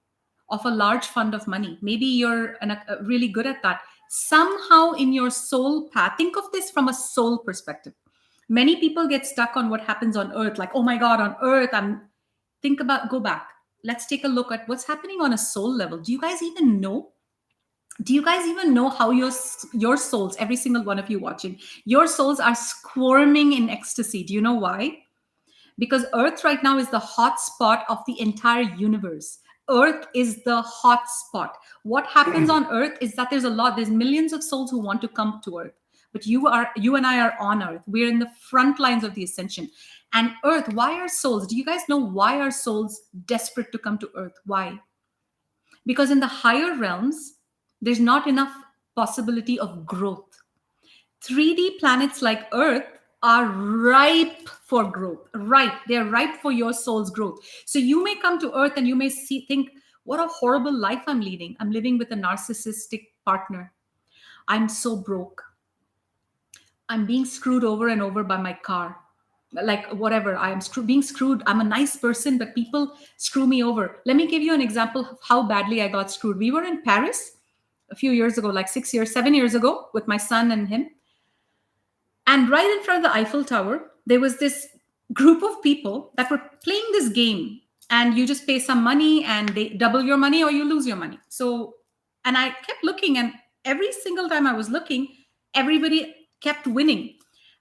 of a large fund of money? Maybe you're really good at that. Somehow in your soul path, think of this from a soul perspective. Many people get stuck on what happens on Earth, like, oh my God, on Earth, go back. let's take a look at what's happening on a soul level. Do you guys even know? Do you guys even know how your souls, every single one of you watching, your souls are squirming in ecstasy? Do you know why? Because Earth right now is the hot spot of the entire universe. Earth is the hot spot. What happens on Earth is that there's millions of souls who want to come to Earth. But you and I are on Earth. We're in the front lines of the ascension. And Earth, why are souls? Do you guys know why are souls desperate to come to Earth? Why? Because in the higher realms, there's not enough possibility of growth. 3D planets like Earth are ripe for growth. Ripe. They're ripe for your soul's growth. So you may come to Earth and you may think, what a horrible life I'm leading. I'm living with a narcissistic partner. I'm so broke. I'm being screwed over and over by my car. Like whatever, being screwed. I'm a nice person, but people screw me over. Let me give you an example of how badly I got screwed. We were in Paris a few years ago, like 7 years ago, with my son and him. And right in front of the Eiffel Tower, there was this group of people that were playing this game. And you just pay some money and they double your money or you lose your money. So, and I kept looking, and every single time I was looking, everybody kept winning.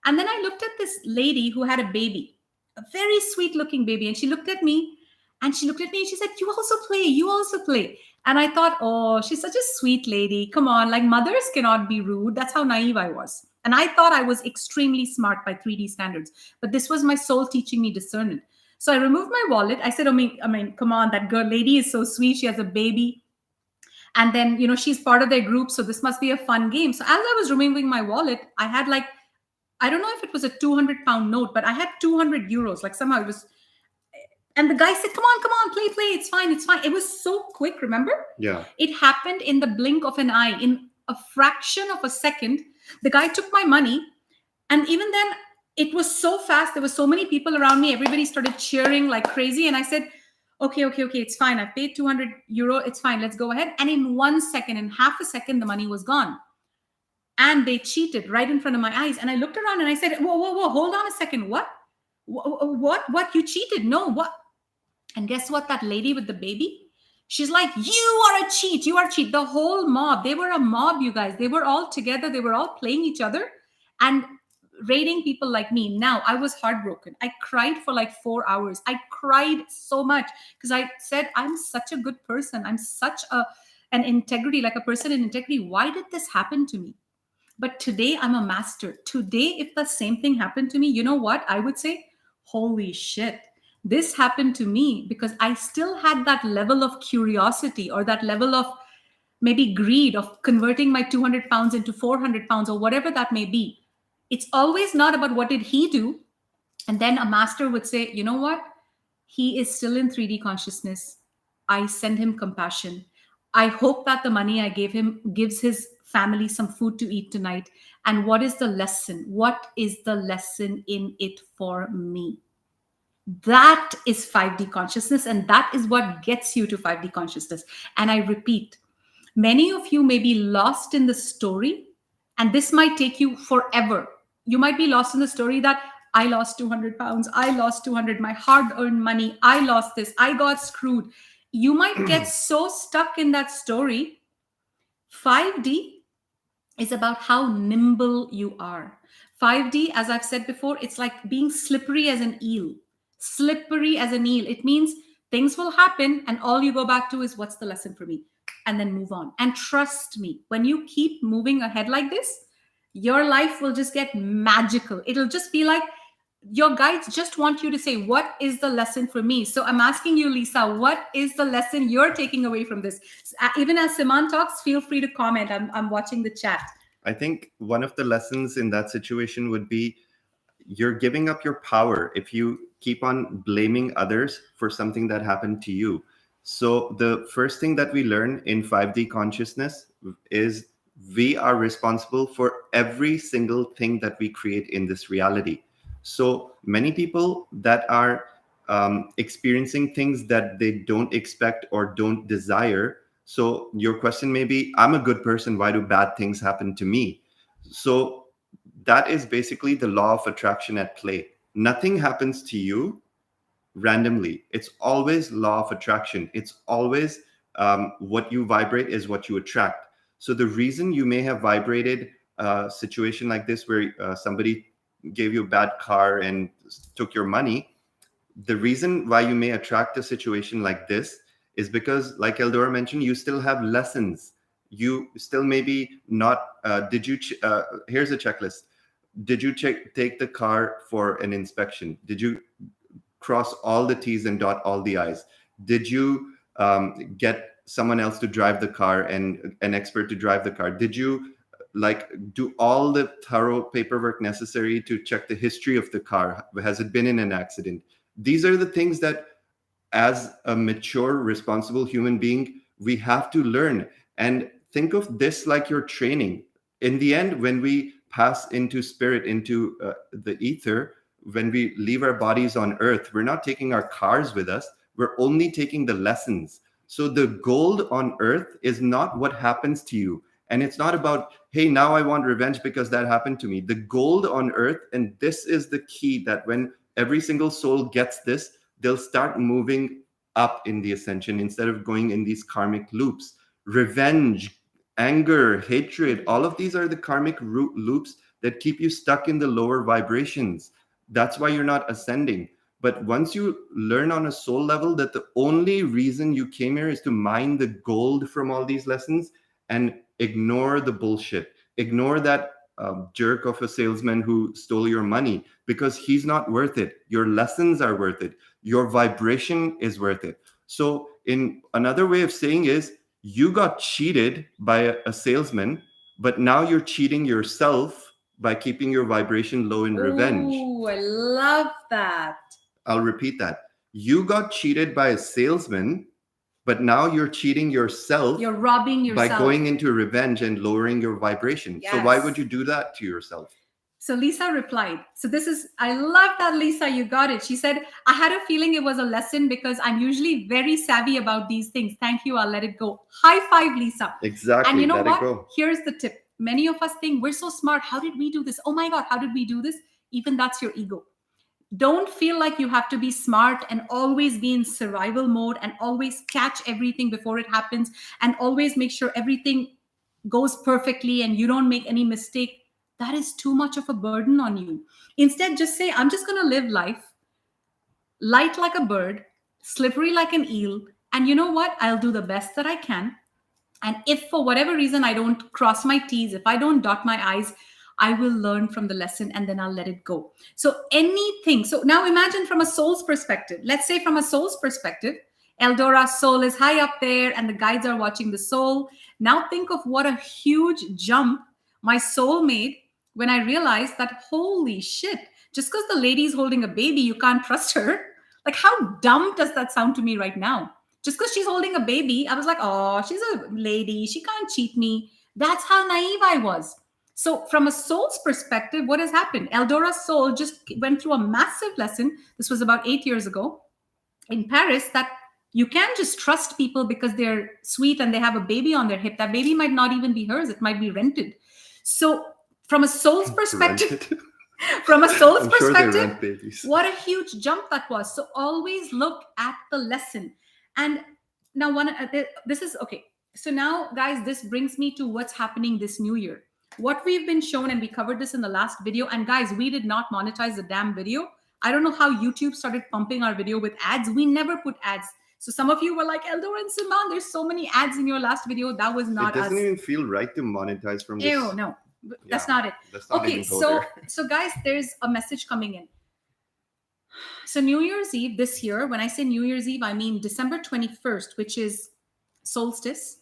And then I looked at this lady who had a baby, a very sweet looking baby. And she looked at me and she said, "You also play, you also play." And I thought, oh, she's such a sweet lady. Come on, like mothers cannot be rude. That's how naive I was. And I thought I was extremely smart by 3D standards. But this was my soul teaching me discernment. So I removed my wallet. I said, come on, that girl lady is so sweet. She has a baby. And then, she's part of their group. So this must be a fun game. So as I was removing my wallet, I had like, I don't know if it was a 200-pound note, but I had 200 euros. Like somehow it was. And the guy said, come on, play. It's fine. It was so quick, remember? Yeah. It happened in the blink of an eye, in a fraction of a second. The guy took my money. And even then, it was so fast. There were so many people around me. Everybody started cheering like crazy. And I said, okay, it's fine. I paid 200 euro. It's fine. Let's go ahead. And in 1 second, in half a second, the money was gone. And they cheated right in front of my eyes. And I looked around and I said, whoa, hold on a second. What? You cheated? No, what? And guess what? That lady with the baby, she's like, you are a cheat. The whole mob, they were a mob, you guys. They were all together. They were all playing each other and raiding people like me. Now, I was heartbroken. I cried for like 4 hours. I cried so much because I said, I'm such a good person. I'm such an integrity, like a person in integrity. Why did this happen to me? But today I'm a master. Today, if the same thing happened to me, you know what? I would say, holy shit. This happened to me because I still had that level of curiosity or that level of maybe greed of converting my 200 pounds into 400 pounds or whatever that may be. It's always not about what did he do. And then a master would say, you know what? He is still in 3D consciousness. I send him compassion. I hope that the money I gave him gives his family some food to eat tonight. And what is the lesson? What is the lesson in it for me? That is 5D consciousness, and that is what gets you to 5D consciousness. And I repeat, many of you may be lost in the story, and this might take you forever. You might be lost in the story that I lost 200 pounds, I lost 200, my hard-earned money, I lost this, I got screwed. You might get so stuck in that story. 5D is about how nimble you are. 5D, as I've said before, it's like being slippery as an eel. Slippery as an eel. It means things will happen and all you go back to is what's the lesson for me, and then move on. And trust me, when you keep moving ahead like this, your life will just get magical. It'll just be like your guides just want you to say, what is the lesson for me? So I'm asking you, Lisa, what is the lesson you're taking away from this? Even as Siman talks, feel free to comment. I'm watching the chat. I think one of the lessons in that situation would be you're giving up your power if you keep on blaming others for something that happened to you. So the first thing that we learn in 5D consciousness is we are responsible for every single thing that we create in this reality. So many people that are experiencing things that they don't expect or don't desire. So your question may be, I'm a good person, why do bad things happen to me? So that is basically the law of attraction at play. Nothing happens to you randomly. It's always law of attraction. It's always what you vibrate is what you attract. So the reason you may have vibrated a situation like this where somebody gave you a bad car and took your money, the reason why you may attract a situation like this is because, like Eldora mentioned, you still have lessons. You still maybe not. Here's a checklist. Did you take the car for an inspection? Did you cross all the T's and dot all the I's? Did you get someone else to drive the car and an expert to drive the car? Did you like do all the thorough paperwork necessary to check the history of the car? Has it been in an accident? These are the things that, as a mature, responsible human being, we have to learn. And think of this like your training. In the end, when we pass into spirit, into the ether, when we leave our bodies on earth, we're not taking our cars with us. We're only taking the lessons. So the gold on earth is not what happens to you. And it's not about, hey, now I want revenge because that happened to me. The gold on earth, and this is the key, that when every single soul gets this, they'll start moving up in the ascension instead of going in these karmic loops. Revenge, anger, hatred, all of these are the karmic loops that keep you stuck in the lower vibrations. That's why you're not ascending. But once you learn on a soul level that the only reason you came here is to mine the gold from all these lessons, and ignore the bullshit, ignore that jerk of a salesman who stole your money, because he's not worth it. Your lessons are worth it. Your vibration is worth it. So in another way of saying is, you got cheated by a salesman, but now you're cheating yourself by keeping your vibration low in revenge. Ooh, I love that. I'll repeat that. You got cheated by a salesman, but now you're cheating yourself. You're robbing yourself by going into revenge and lowering your vibration. Yes. So why would you do that to yourself? So Lisa replied, so this is, I love that, Lisa, you got it. She said, I had a feeling it was a lesson because I'm usually very savvy about these things. Thank you. I'll let it go. High five, Lisa. Exactly. And you know let what? It go. Here's the tip. Many of us think we're so smart. How did we do this? Oh my God, how did we do this? Even that's your ego. Don't feel like you have to be smart and always be in survival mode and always catch everything before it happens and always make sure everything goes perfectly and you don't make any mistake. That is too much of a burden on you. Instead, just say, I'm just going to live life light like a bird, slippery like an eel. And you know what? I'll do the best that I can. And if for whatever reason I don't cross my T's, if I don't dot my I's, I will learn from the lesson and then I'll let it go. So anything. So now imagine from a soul's perspective. Let's say from a soul's perspective, Eldora's soul is high up there and the guides are watching the soul. Now think of what a huge jump my soul made when I realized that, holy shit, just because the lady's holding a baby, you can't trust her. Like, how dumb does that sound to me right now? Just because she's holding a baby, I was like, oh, she's a lady. She can't cheat me. That's how naive I was. So from a soul's perspective, what has happened? Eldora's soul just went through a massive lesson. This was about 8 years ago in Paris, that you can't just trust people because they're sweet and they have a baby on their hip. That baby might not even be hers. It might be rented. So from a soul's perspective, from a soul's perspective, what a huge jump that was. So always look at the lesson. And now this is okay. So now, guys, this brings me to what's happening this new year. What we've been shown, and we covered this in the last video. And guys, we did not monetize the damn video. I don't know how YouTube started pumping our video with ads. We never put ads. So some of you were like, Eldora and Salman, there's so many ads in your last video. That was not us. It doesn't even feel right to monetize from this. Ew, no, that's not it. Okay, so guys, there's a message coming in. So New Year's Eve this year, when I say New Year's Eve, I mean December 21st, which is solstice,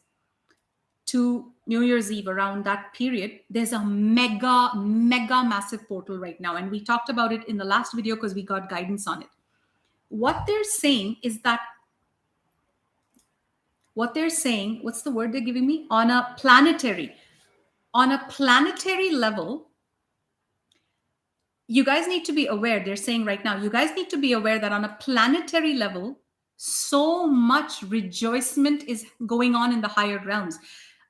to New Year's Eve, around that period, there's a mega massive portal right now. And we talked about it in the last video because we got guidance on it. What they're saying is that, what's the word they're giving me? On a planetary level, you guys need to be aware, they're saying right now, you guys need to be aware that on a planetary level, so much rejoicement is going on in the higher realms.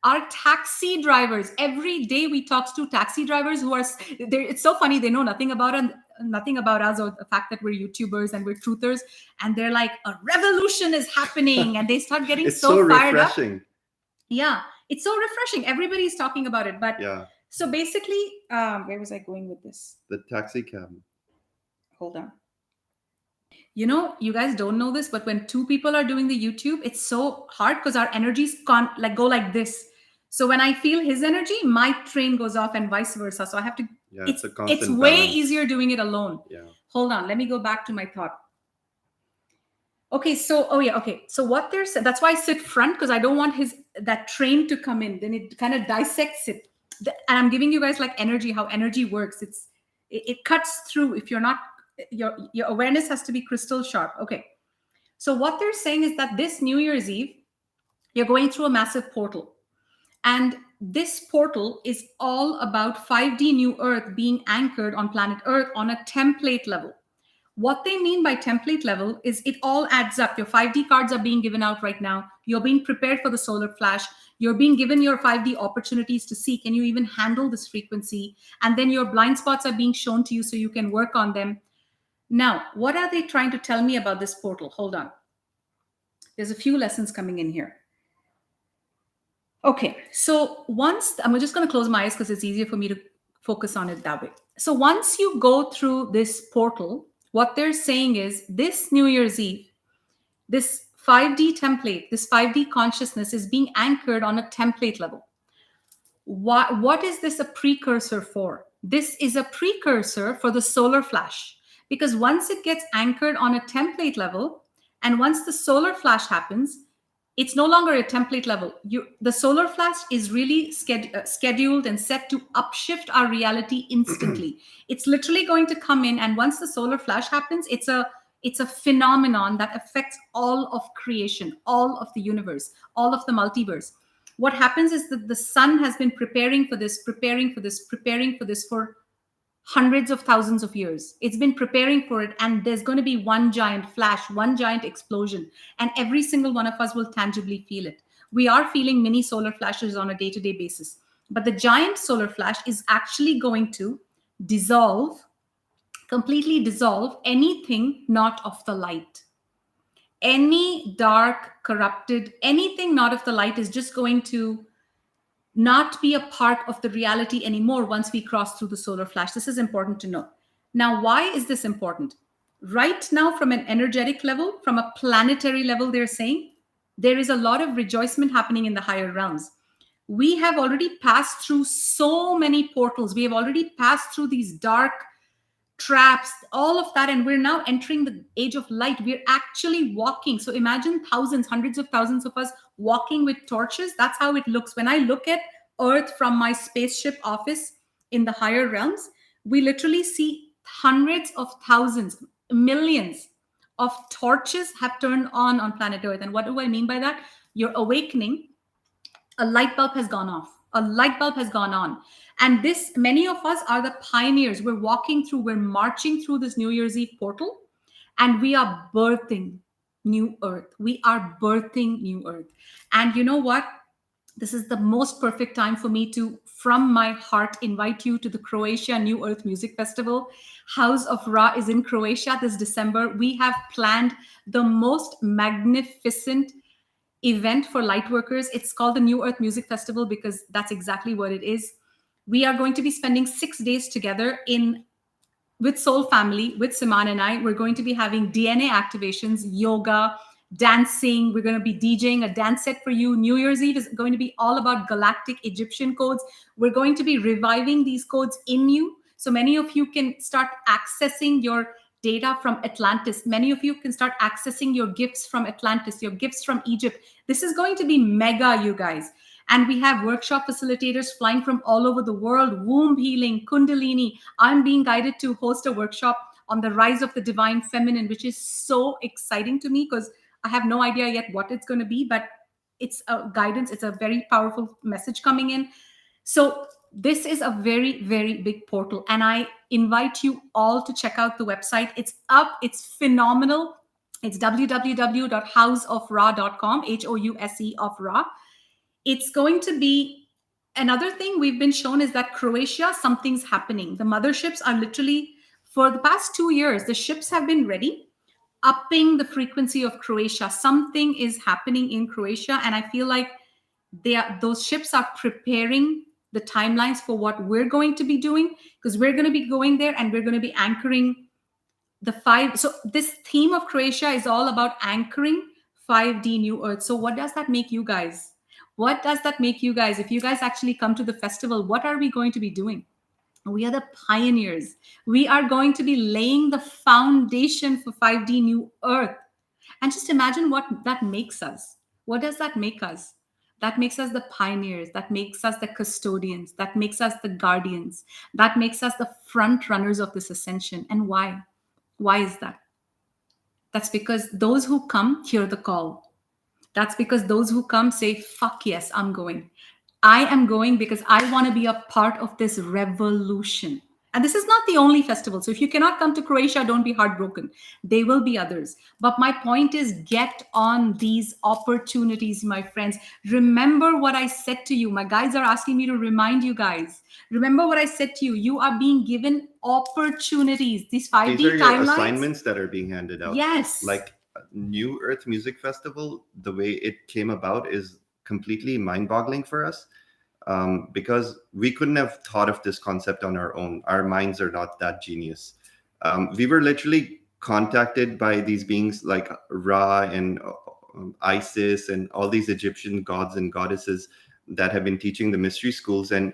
Our taxi drivers, every day we talk to taxi drivers who are, it's so funny, they know nothing about us or the fact that we're YouTubers and we're truthers, and they're like, a revolution is happening, and they start getting It's so so fired up. refreshing. Yeah, it's so refreshing. Everybody's talking about it. But Yeah, so basically, where was I going with this? the taxi cab. Hold on. You guys don't know this, but when two people are doing the YouTube, it's so hard because our energies can't like go like this. So when I feel his energy, my train goes off and vice versa. So I have to, Yeah, it's a constant way balance. easier doing it alone. Yeah. Hold on, let me go back to my thought. Okay, so okay. So what they're saying, that's why I sit front, because I don't want that train to come in. Then it kind of dissects it. And I'm giving you guys like energy, how energy works. It cuts through. If you're not, your awareness has to be crystal sharp. Okay. So what they're saying is that this New Year's Eve, you're going through a massive portal. And this portal is all about 5D New Earth being anchored on planet Earth on a template level. What they mean by template level is it all adds up. Your 5D cards are being given out right now. You're being prepared for the solar flash. You're being given your 5D opportunities to see, can you even handle this frequency? And then your blind spots are being shown to you so you can work on them. Now, what are they trying to tell me about this portal? Hold on. There's a few lessons coming in here. Okay, so once, I'm just going to close my eyes because it's easier for me to focus on it that way. So once you go through this portal, what they're saying is this New Year's Eve, this 5D template, this 5D consciousness is being anchored on a template level. What is this a precursor for? This is a precursor for the solar flash, because once it gets anchored on a template level, and once the solar flash happens, it's no longer a template level. The solar flash is really scheduled and set to upshift our reality instantly. It's literally going to come in, and once the solar flash happens, it's a phenomenon that affects all of creation, all of the universe, all of the multiverse. What happens is that the sun has been preparing for this for hundreds of thousands of years. It's been preparing for it, and there's going to be one giant flash, one giant explosion, and every single one of us will tangibly feel it. We are feeling mini solar flashes on a day-to-day basis, but the giant solar flash is actually going to completely dissolve anything not of the light. Any dark, corrupted, anything not of the light is just going to not be a part of the reality anymore once we cross through the solar flash. This is important to know. Now, why is this important? Right now, from an energetic level, from a planetary level, they're saying there is a lot of rejoicement happening in the higher realms. We have already passed through so many portals. We have already passed through these dark traps, all of that, and we're now entering the age of light. We're actually walking. So imagine thousands, hundreds of thousands of us walking with torches. That's how it looks. When I look at Earth from my spaceship office in the higher realms, we literally see hundreds of thousands, millions of torches have turned on planet Earth. And what do I mean by that? You're awakening. A light bulb has gone off. A light bulb has gone on. And many of us are the pioneers. We're marching through this New Year's Eve portal, and we are birthing new Earth. We are birthing new Earth. And you know what? This is the most perfect time for me to, from my heart, invite you to the Croatia New Earth Music Festival. House of Ra is in Croatia this December. We have planned the most magnificent event for light workers. It's called the New Earth Music Festival because that's exactly what it is. We are going to be spending 6 days together with Soul Family, with Saman and I. We're going to be having DNA activations, yoga, dancing. We're going to be DJing a dance set for you. New Year's Eve is going to be all about galactic Egyptian codes. We're going to be reviving these codes in you. So many of you can start accessing your data from Atlantis. Many of you can start accessing your gifts from Atlantis, your gifts from Egypt. This is going to be mega, you guys. And we have workshop facilitators flying from all over the world, womb healing, Kundalini. I'm being guided to host a workshop on the rise of the divine feminine, which is so exciting to me because I have no idea yet what it's going to be, but it's a guidance. It's a very powerful message coming in. So this is a very, very big portal. And I invite you all to check out the website. It's up. It's phenomenal. It's www.houseofra.com, HOUSE of Ra. It's going to be another thing we've been shown is that Croatia, something's happening. The motherships are literally, for the past 2 years, the ships have been ready, upping the frequency of Croatia. Something is happening in Croatia, and I feel like those ships are preparing the timelines for what we're going to be doing, because we're going to be going there and we're going to be anchoring the five. So this theme of Croatia is all about anchoring 5D new earth. So what does that make you guys? What does that make you guys? If you guys actually come to the festival, what are we going to be doing? We are the pioneers. We are going to be laying the foundation for 5D new earth. And just imagine what that makes us. What does that make us? That makes us the pioneers. That makes us the custodians. That makes us the guardians. That makes us the front runners of this ascension. And why? Why is that? That's because those who come hear the call. That's because those who come say, fuck yes, I'm going. I am going because I want to be a part of this revolution. And this is not the only festival. So if you cannot come to Croatia, don't be heartbroken. There will be others. But my point is, get on these opportunities, my friends. Remember what I said to you. My guides are asking me to remind you guys. Remember what I said to you. You are being given opportunities. These 5D These are your timelines. assignments that are being handed out. Yes. Like New Earth Music Festival, the way it came about is completely mind-boggling for us, because we couldn't have thought of this concept on our own. Our minds are not that genius. We were literally contacted by these beings like Ra and Isis and all these Egyptian gods and goddesses that have been teaching the mystery schools, and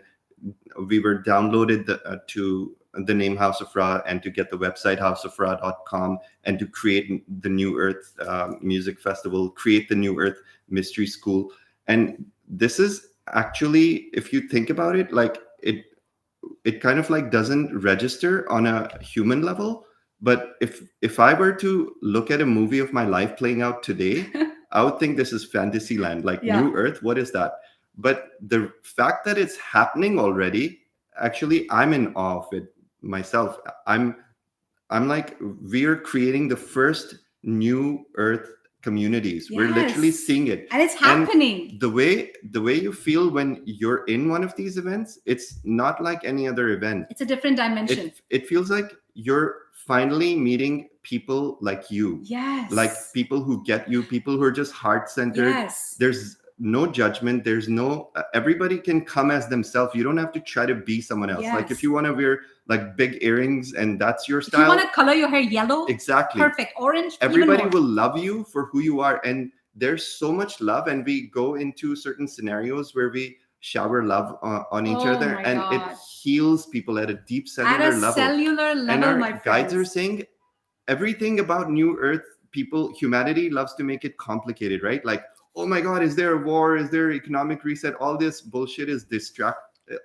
we were downloaded to the name House of Ra and to get the website houseofra.com and to create the New Earth Music Festival, create the New Earth Mystery School. And this is actually, if you think about it, like it kind of like doesn't register on a human level. But if I were to look at a movie of my life playing out today, I would think this is Fantasyland, like Yeah. New Earth. What is that? But the fact that it's happening already, actually, I'm in awe of it myself. I'm like, we're creating the first New Earth communities. We're literally Yes. seeing it. And it's happening. The way you feel when you're in one of these events, it's not like any other event. It's a different dimension. It feels like you're finally meeting people like you. Yes. Like people who get you, people who are just heart-centered. Yes. There's no judgment. There's no, everybody can come as themselves. You don't have to try to be someone else. Yes. Like if you want to wear like big earrings and that's your If style. you want to color your hair yellow, exactly. perfect. Orange, everybody even more. will love you for who you are. And there's so much love. And we go into certain scenarios where we shower love on each Oh other, my and God. it heals people at a deep cellular At a level. cellular level, And our my guides are friends. saying everything about New Earth people, humanity loves to make it complicated, right? Like, oh my God, is there a war? Is there economic reset? All this bullshit is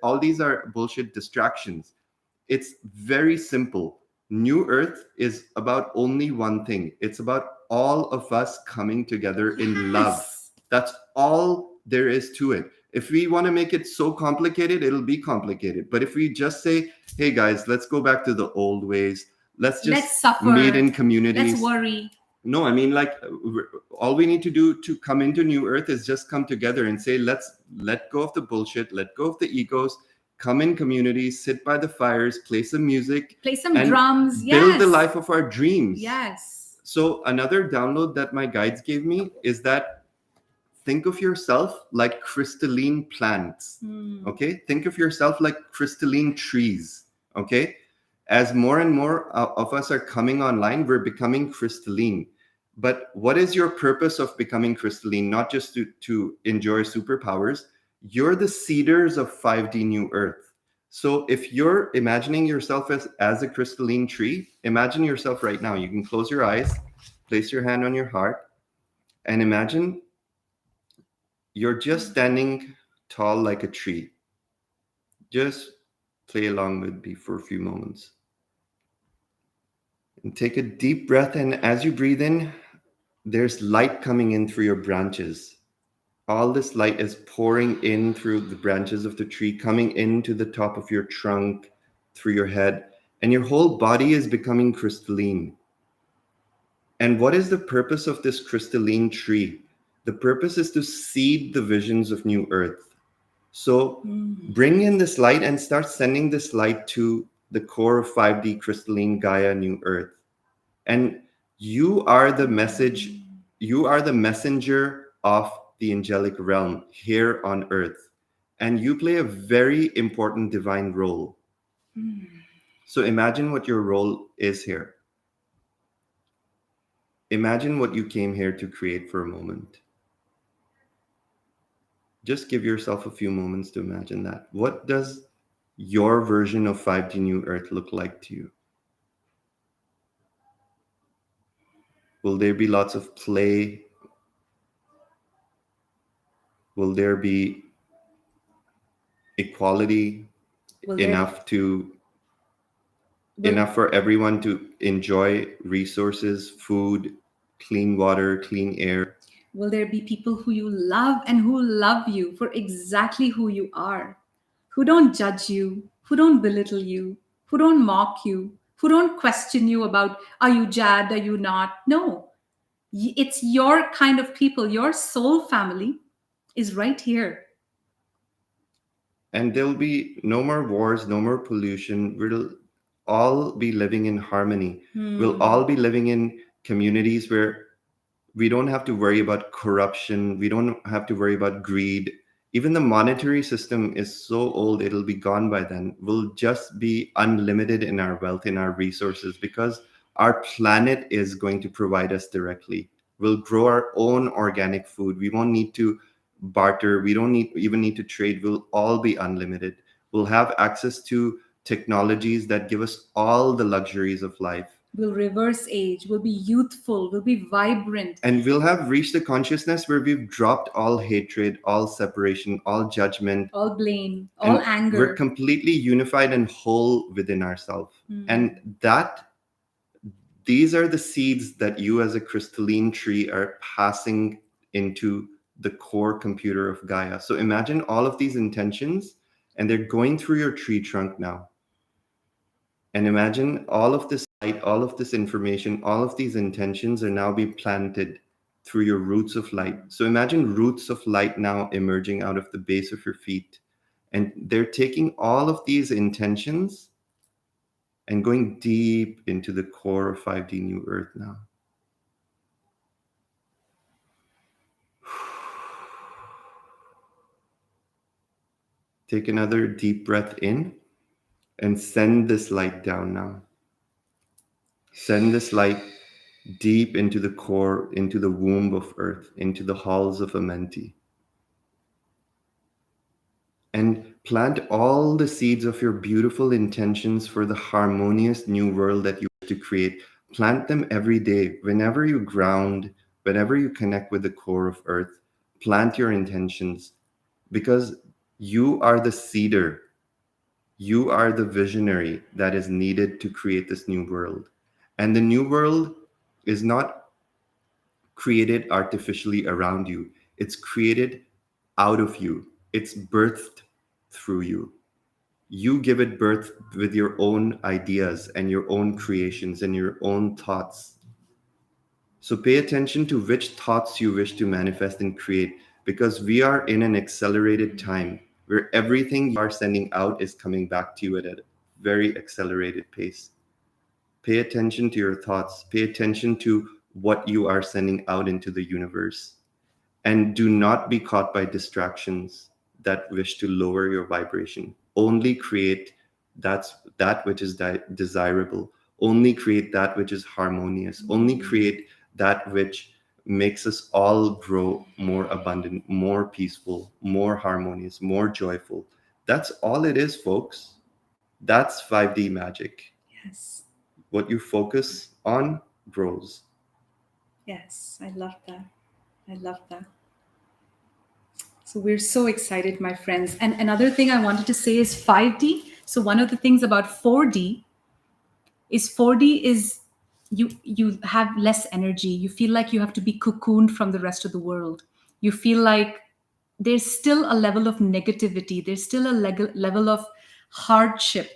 all these are bullshit distractions. It's very simple. New Earth is about only one thing. It's about all of us coming together in love. Yes. That's all there is to it. If we want to make it so complicated, it'll be complicated. But if we just say, hey guys, let's go back to the old ways. Let's just suffer. meet in communities. Let's worry. No, I mean, like, all we need to do to come into New Earth is just come together and say, let's let go of the bullshit, let go of the egos, come in communities, sit by the fires, play some music, Play some and drums. build Yes. the life of our dreams. Yes. So another download that my guides gave me is that think of yourself like crystalline plants. Okay, think of yourself like crystalline trees. Okay, as more and more of us are coming online, we're becoming crystalline. But what is your purpose of becoming crystalline? Not just to enjoy superpowers. You're the seeders of 5D New Earth. So if you're imagining yourself as a crystalline tree, imagine yourself right now. You can close your eyes, place your hand on your heart, and imagine you're just standing tall like a tree. Just play along with me for a few moments. And take a deep breath, and as you breathe in, there's light coming in through your branches. All this light is pouring in through the branches of the tree, coming into the top of your trunk, through your head, and your whole body is becoming crystalline. And what is the purpose of this crystalline tree? The purpose is to seed the visions of new earth. So bring in this light and start sending this light to the core of 5D crystalline Gaia new earth. And you are the message, you are the messenger of the angelic realm here on earth. And you play a very important divine role. So imagine what your role is here. Imagine what you came here to create for a moment. Just give yourself a few moments to imagine that. What does your version of 5D New Earth look like to you? Will there be lots of play? Will there be equality Will there enough for everyone to enjoy resources, food, clean water, clean air? will there be people who you love and who love you for exactly who you are? Who don't judge you, who don't belittle you, who don't mock you, who don't question you about are you Jad, are you not? No. It's your kind of people, your soul family is right here. And there'll be no more wars, no more pollution. We'll all be living in harmony. We'll all be living in communities where we don't have to worry about corruption. We don't have to worry about greed. Even the monetary system is so old, it'll be gone by then. We'll just be unlimited in our wealth, in our resources, because our planet is going to provide us directly. We'll grow our own organic food. We won't need to barter. We don't even need to trade. We'll all be unlimited. We'll have access to technologies that give us all the luxuries of life. We'll reverse age, we'll be youthful, we'll be vibrant. And we'll have reached a consciousness where we've dropped all hatred, all separation, all judgment, all blame, all anger. We're completely unified and whole within ourselves. And these are the seeds that you as a crystalline tree are passing into the core computer of Gaia. So imagine all of these intentions and they're going through your tree trunk now. And imagine all of this light, all of this information, all of these intentions are now being planted through your roots of light. So imagine roots of light now emerging out of the base of your feet. And they're taking all of these intentions and going deep into the core of 5D New Earth now. Take another deep breath in and send this light down now. Send this light deep into the core, into the womb of Earth, into the halls of Amenti. And plant all the seeds of your beautiful intentions for the harmonious new world that you wish to create. Plant them every day. Whenever you ground, whenever you connect with the core of Earth, plant your intentions, because you are the seeder. You are the visionary that is needed to create this new world. And the new world is not created artificially around you. It's created out of you. It's birthed through you. You give it birth with your own ideas and your own creations and your own thoughts. So pay attention to which thoughts you wish to manifest and create, because we are in an accelerated time where everything you are sending out is coming back to you at a very accelerated pace. Pay attention to your thoughts. Pay attention to what you are sending out into the universe. And do not be caught by distractions that wish to lower your vibration. Only create that which is desirable. Only create that which is harmonious. Only create that which makes us all grow more abundant, more peaceful, more harmonious, more joyful. That's all it is, folks. That's 5D magic. Yes. What you focus on grows. Yes, I love that. I love that. So we're so excited, my friends. And another thing I wanted to say is 5D. So one of the things about 4D is you have less energy. You feel like you have to be cocooned from the rest of the world. You feel like there's still a level of negativity. There's still a level of hardship.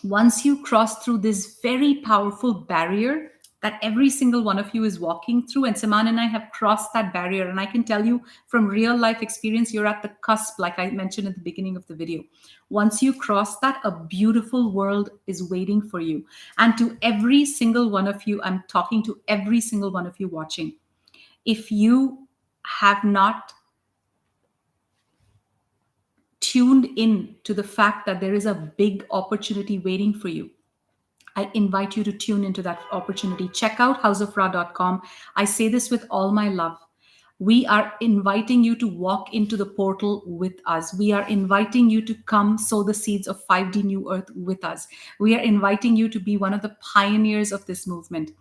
Once you cross through this very powerful barrier that every single one of you is walking through. And Saman and I have crossed that barrier. And I can tell you from real life experience, you're at the cusp, like I mentioned at the beginning of the video. Once you cross that, a beautiful world is waiting for you. And to every single one of you, I'm talking to every single one of you watching. If you have not tuned in to the fact that there is a big opportunity waiting for you, I invite you to tune into that opportunity. Check out houseofra.com. I say this with all my love. We are inviting you to walk into the portal with us. We are inviting you to come sow the seeds of 5D New Earth with us. We are inviting you to be one of the pioneers of this movement.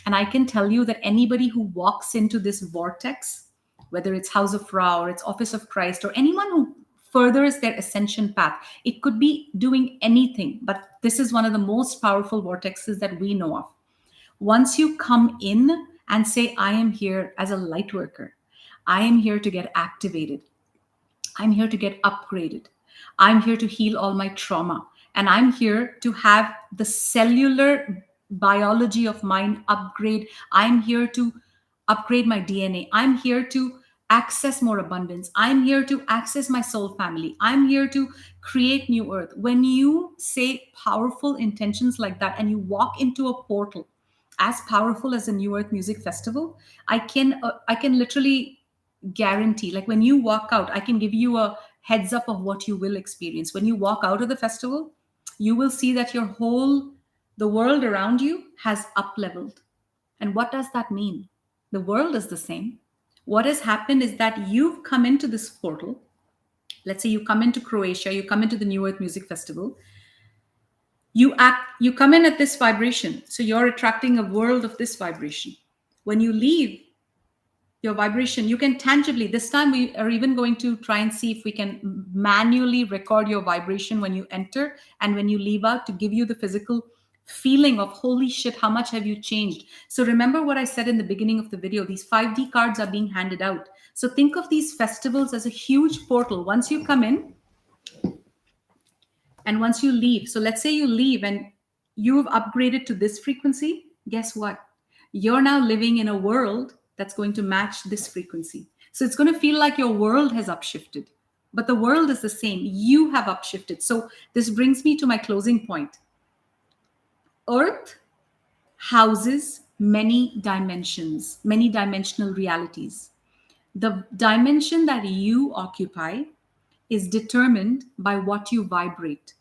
And I can tell you that anybody who walks into this vortex, whether it's House of Ra or it's Office of Christ or anyone who furthers their ascension path, it could be doing anything, but this is one of the most powerful vortexes that we know of. Once you come in and say, I am here as a light worker, I am here to get activated, I'm here to get upgraded, I'm here to heal all my trauma, and I'm here to have the cellular biology of mine upgrade. I'm here to upgrade my DNA. I'm here to access more abundance. I'm here to access my soul family. I'm here to create new earth. When you say powerful intentions like that and you walk into a portal as powerful as the New Earth Music Festival, I can literally guarantee, like when you walk out, I can give you a heads up of what you will experience. When you walk out of the festival, you will see that your whole the world around you has up leveled. And what does that mean? The world is the same. What has happened is that you've come into this portal. Let's say you come into Croatia, you come into the New Earth Music Festival. You come in at this vibration. So you're attracting a world of this vibration. When you leave, your vibration, you can tangibly, this time we are even going to try and see if we can manually record your vibration when you enter and when you leave out, to give you the physical feeling of holy shit, how much have you changed. So remember what I said in the beginning of the video, these 5D cards are being handed out. So think of these festivals as a huge portal. Once you come in and once you leave, so let's say you leave and you've upgraded to this frequency, guess what? You're now living in a world that's going to match this frequency. So it's going to feel like your world has upshifted, but the world is the same. You have upshifted. So this brings me to my closing point. Earth houses many dimensions, many dimensional realities. The dimension that you occupy is determined by what you vibrate.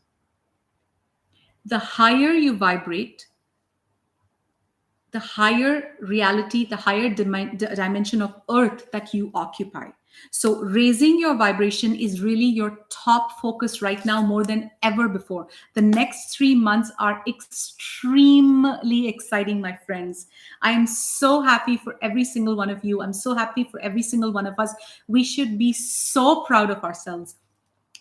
The higher you vibrate, the higher reality, the higher dimension of earth that you occupy. So raising your vibration is really your top focus right now, more than ever before. The next 3 months are extremely exciting, my friends. I am so happy for every single one of you. I'm so happy for every single one of us. We should be so proud of ourselves.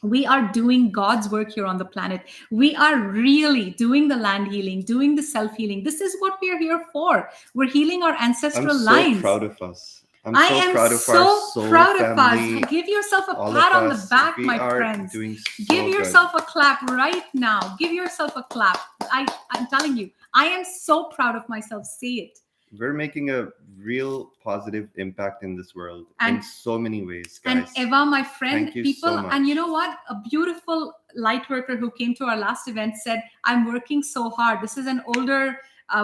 We are doing God's work here on the planet. We are really doing the land healing, doing the self healing. This is what we are here for. We're healing our ancestral lines. I'm so proud of us. I am proud of our so soul proud of family, us. Give yourself a all pat of on the us. back, We my are friends. doing so Give good. yourself a clap right now. Give yourself a clap. I'm telling you, I am so proud of myself. Say it. We're making a real positive impact in this world And- in so many ways, And guys. Eva, my friend, Thank you people, so much. and you know what? A beautiful light worker who came to our last event said, I'm working so hard. This is an older,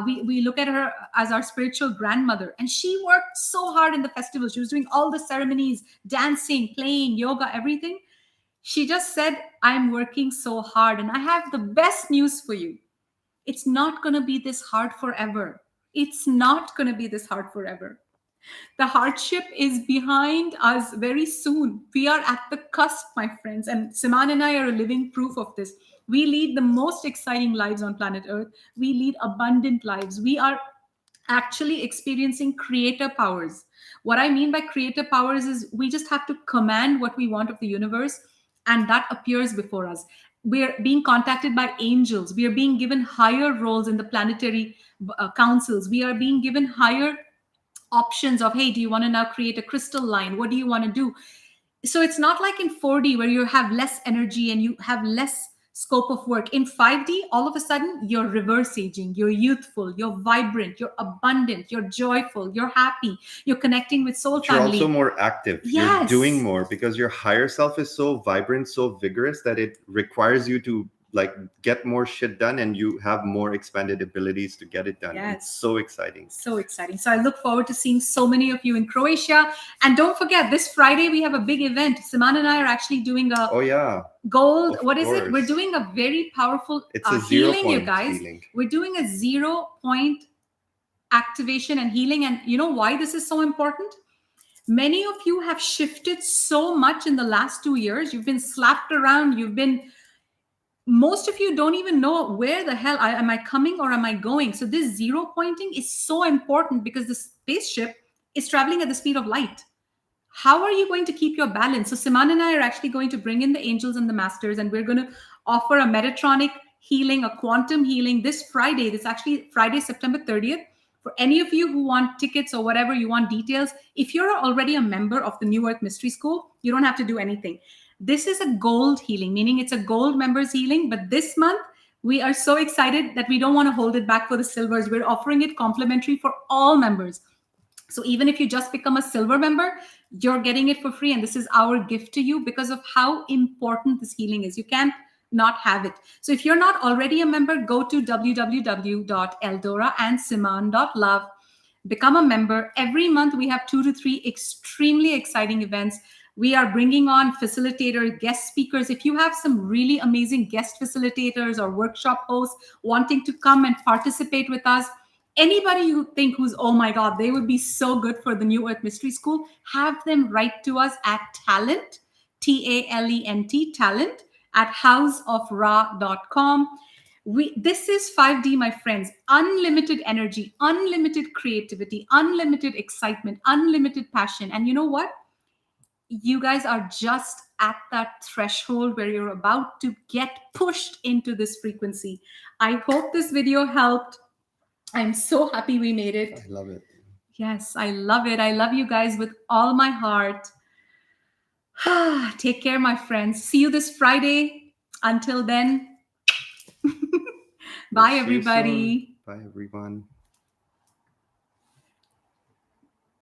we look at her as our spiritual grandmother, and she worked so hard in the festival. She was doing all the ceremonies, dancing, playing, yoga, everything. She just said, I'm working so hard. And I have the best news for you. It's not going to be this hard forever. It's not going to be this hard forever. The hardship is behind us very soon. We are at the cusp, my friends. And Siman and I are a living proof of this. We lead the most exciting lives on planet Earth. We lead abundant lives. We are actually experiencing creator powers. What I mean by creator powers is we just have to command what we want of the universe, and that appears before us. We're being contacted by angels. We are being given higher roles in the planetary councils. We are being given higher options of, hey, do you want to now create a crystal line? What do you want to do? So it's not like in 4D where you have less energy and you have less scope of work. In 5D, all of a sudden, you're reverse aging, you're youthful, you're vibrant, you're abundant, you're joyful, you're happy, you're connecting with soul But you're also family. more active. You're doing Yes. more because your higher self is so vibrant, so vigorous that it requires you to like get more shit done, and you have more expanded abilities to get it done. It's Yes. so exciting. So exciting. So I look forward to seeing so many of you in Croatia. And don't forget, this Friday we have a big event. Siman and I are actually doing a Oh yeah, gold, of what is it? We're course. doing a very powerful It's a 0 healing, you point guys. healing. We're doing a 0 point activation and healing. And you know why this is so important? Many of you have shifted so much in the last 2 years. You've been slapped around. Most of you don't even know where the hell am I coming or am I going. So this 0 pointing is so important because the spaceship is traveling at the speed of light. How are you going to keep your balance? So Siman and I are actually going to bring in the angels and the masters, and we're going to offer a Metatronic healing, a quantum healing this Friday. This actually Friday, September 30th. For any of you who want tickets or whatever, you want details, if you're already a member of the New Earth Mystery School, you don't have to do anything. This is a gold healing, meaning it's a gold members healing. But this month, we are so excited that we don't want to hold it back for the silvers. We're offering it complimentary for all members. So even if you just become a silver member, you're getting it for free. And this is our gift to you because of how important this healing is. You can't not have it. So if you're not already a member, go to www.eldoraandsiman.love. Become a member. Every month we have 2 to 3 extremely exciting events. We are bringing on facilitators, guest speakers. If you have some really amazing guest facilitators or workshop hosts wanting to come and participate with us, anybody you think who's, oh my God, they would be so good for the New Earth Mystery School, have them write to us at talent, TALENT, talent at houseofra.com. This is 5D, my friends. Unlimited energy, unlimited creativity, unlimited excitement, unlimited passion. And you know what? You guys are just at that threshold where you're about to get pushed into this frequency. I hope this video helped. I'm so happy we made it. I love it. Yes, I love it. I love you guys with all my heart. Take care, my friends. See you this Friday. Until then, We'll bye, see you soon. everybody. Bye, everyone.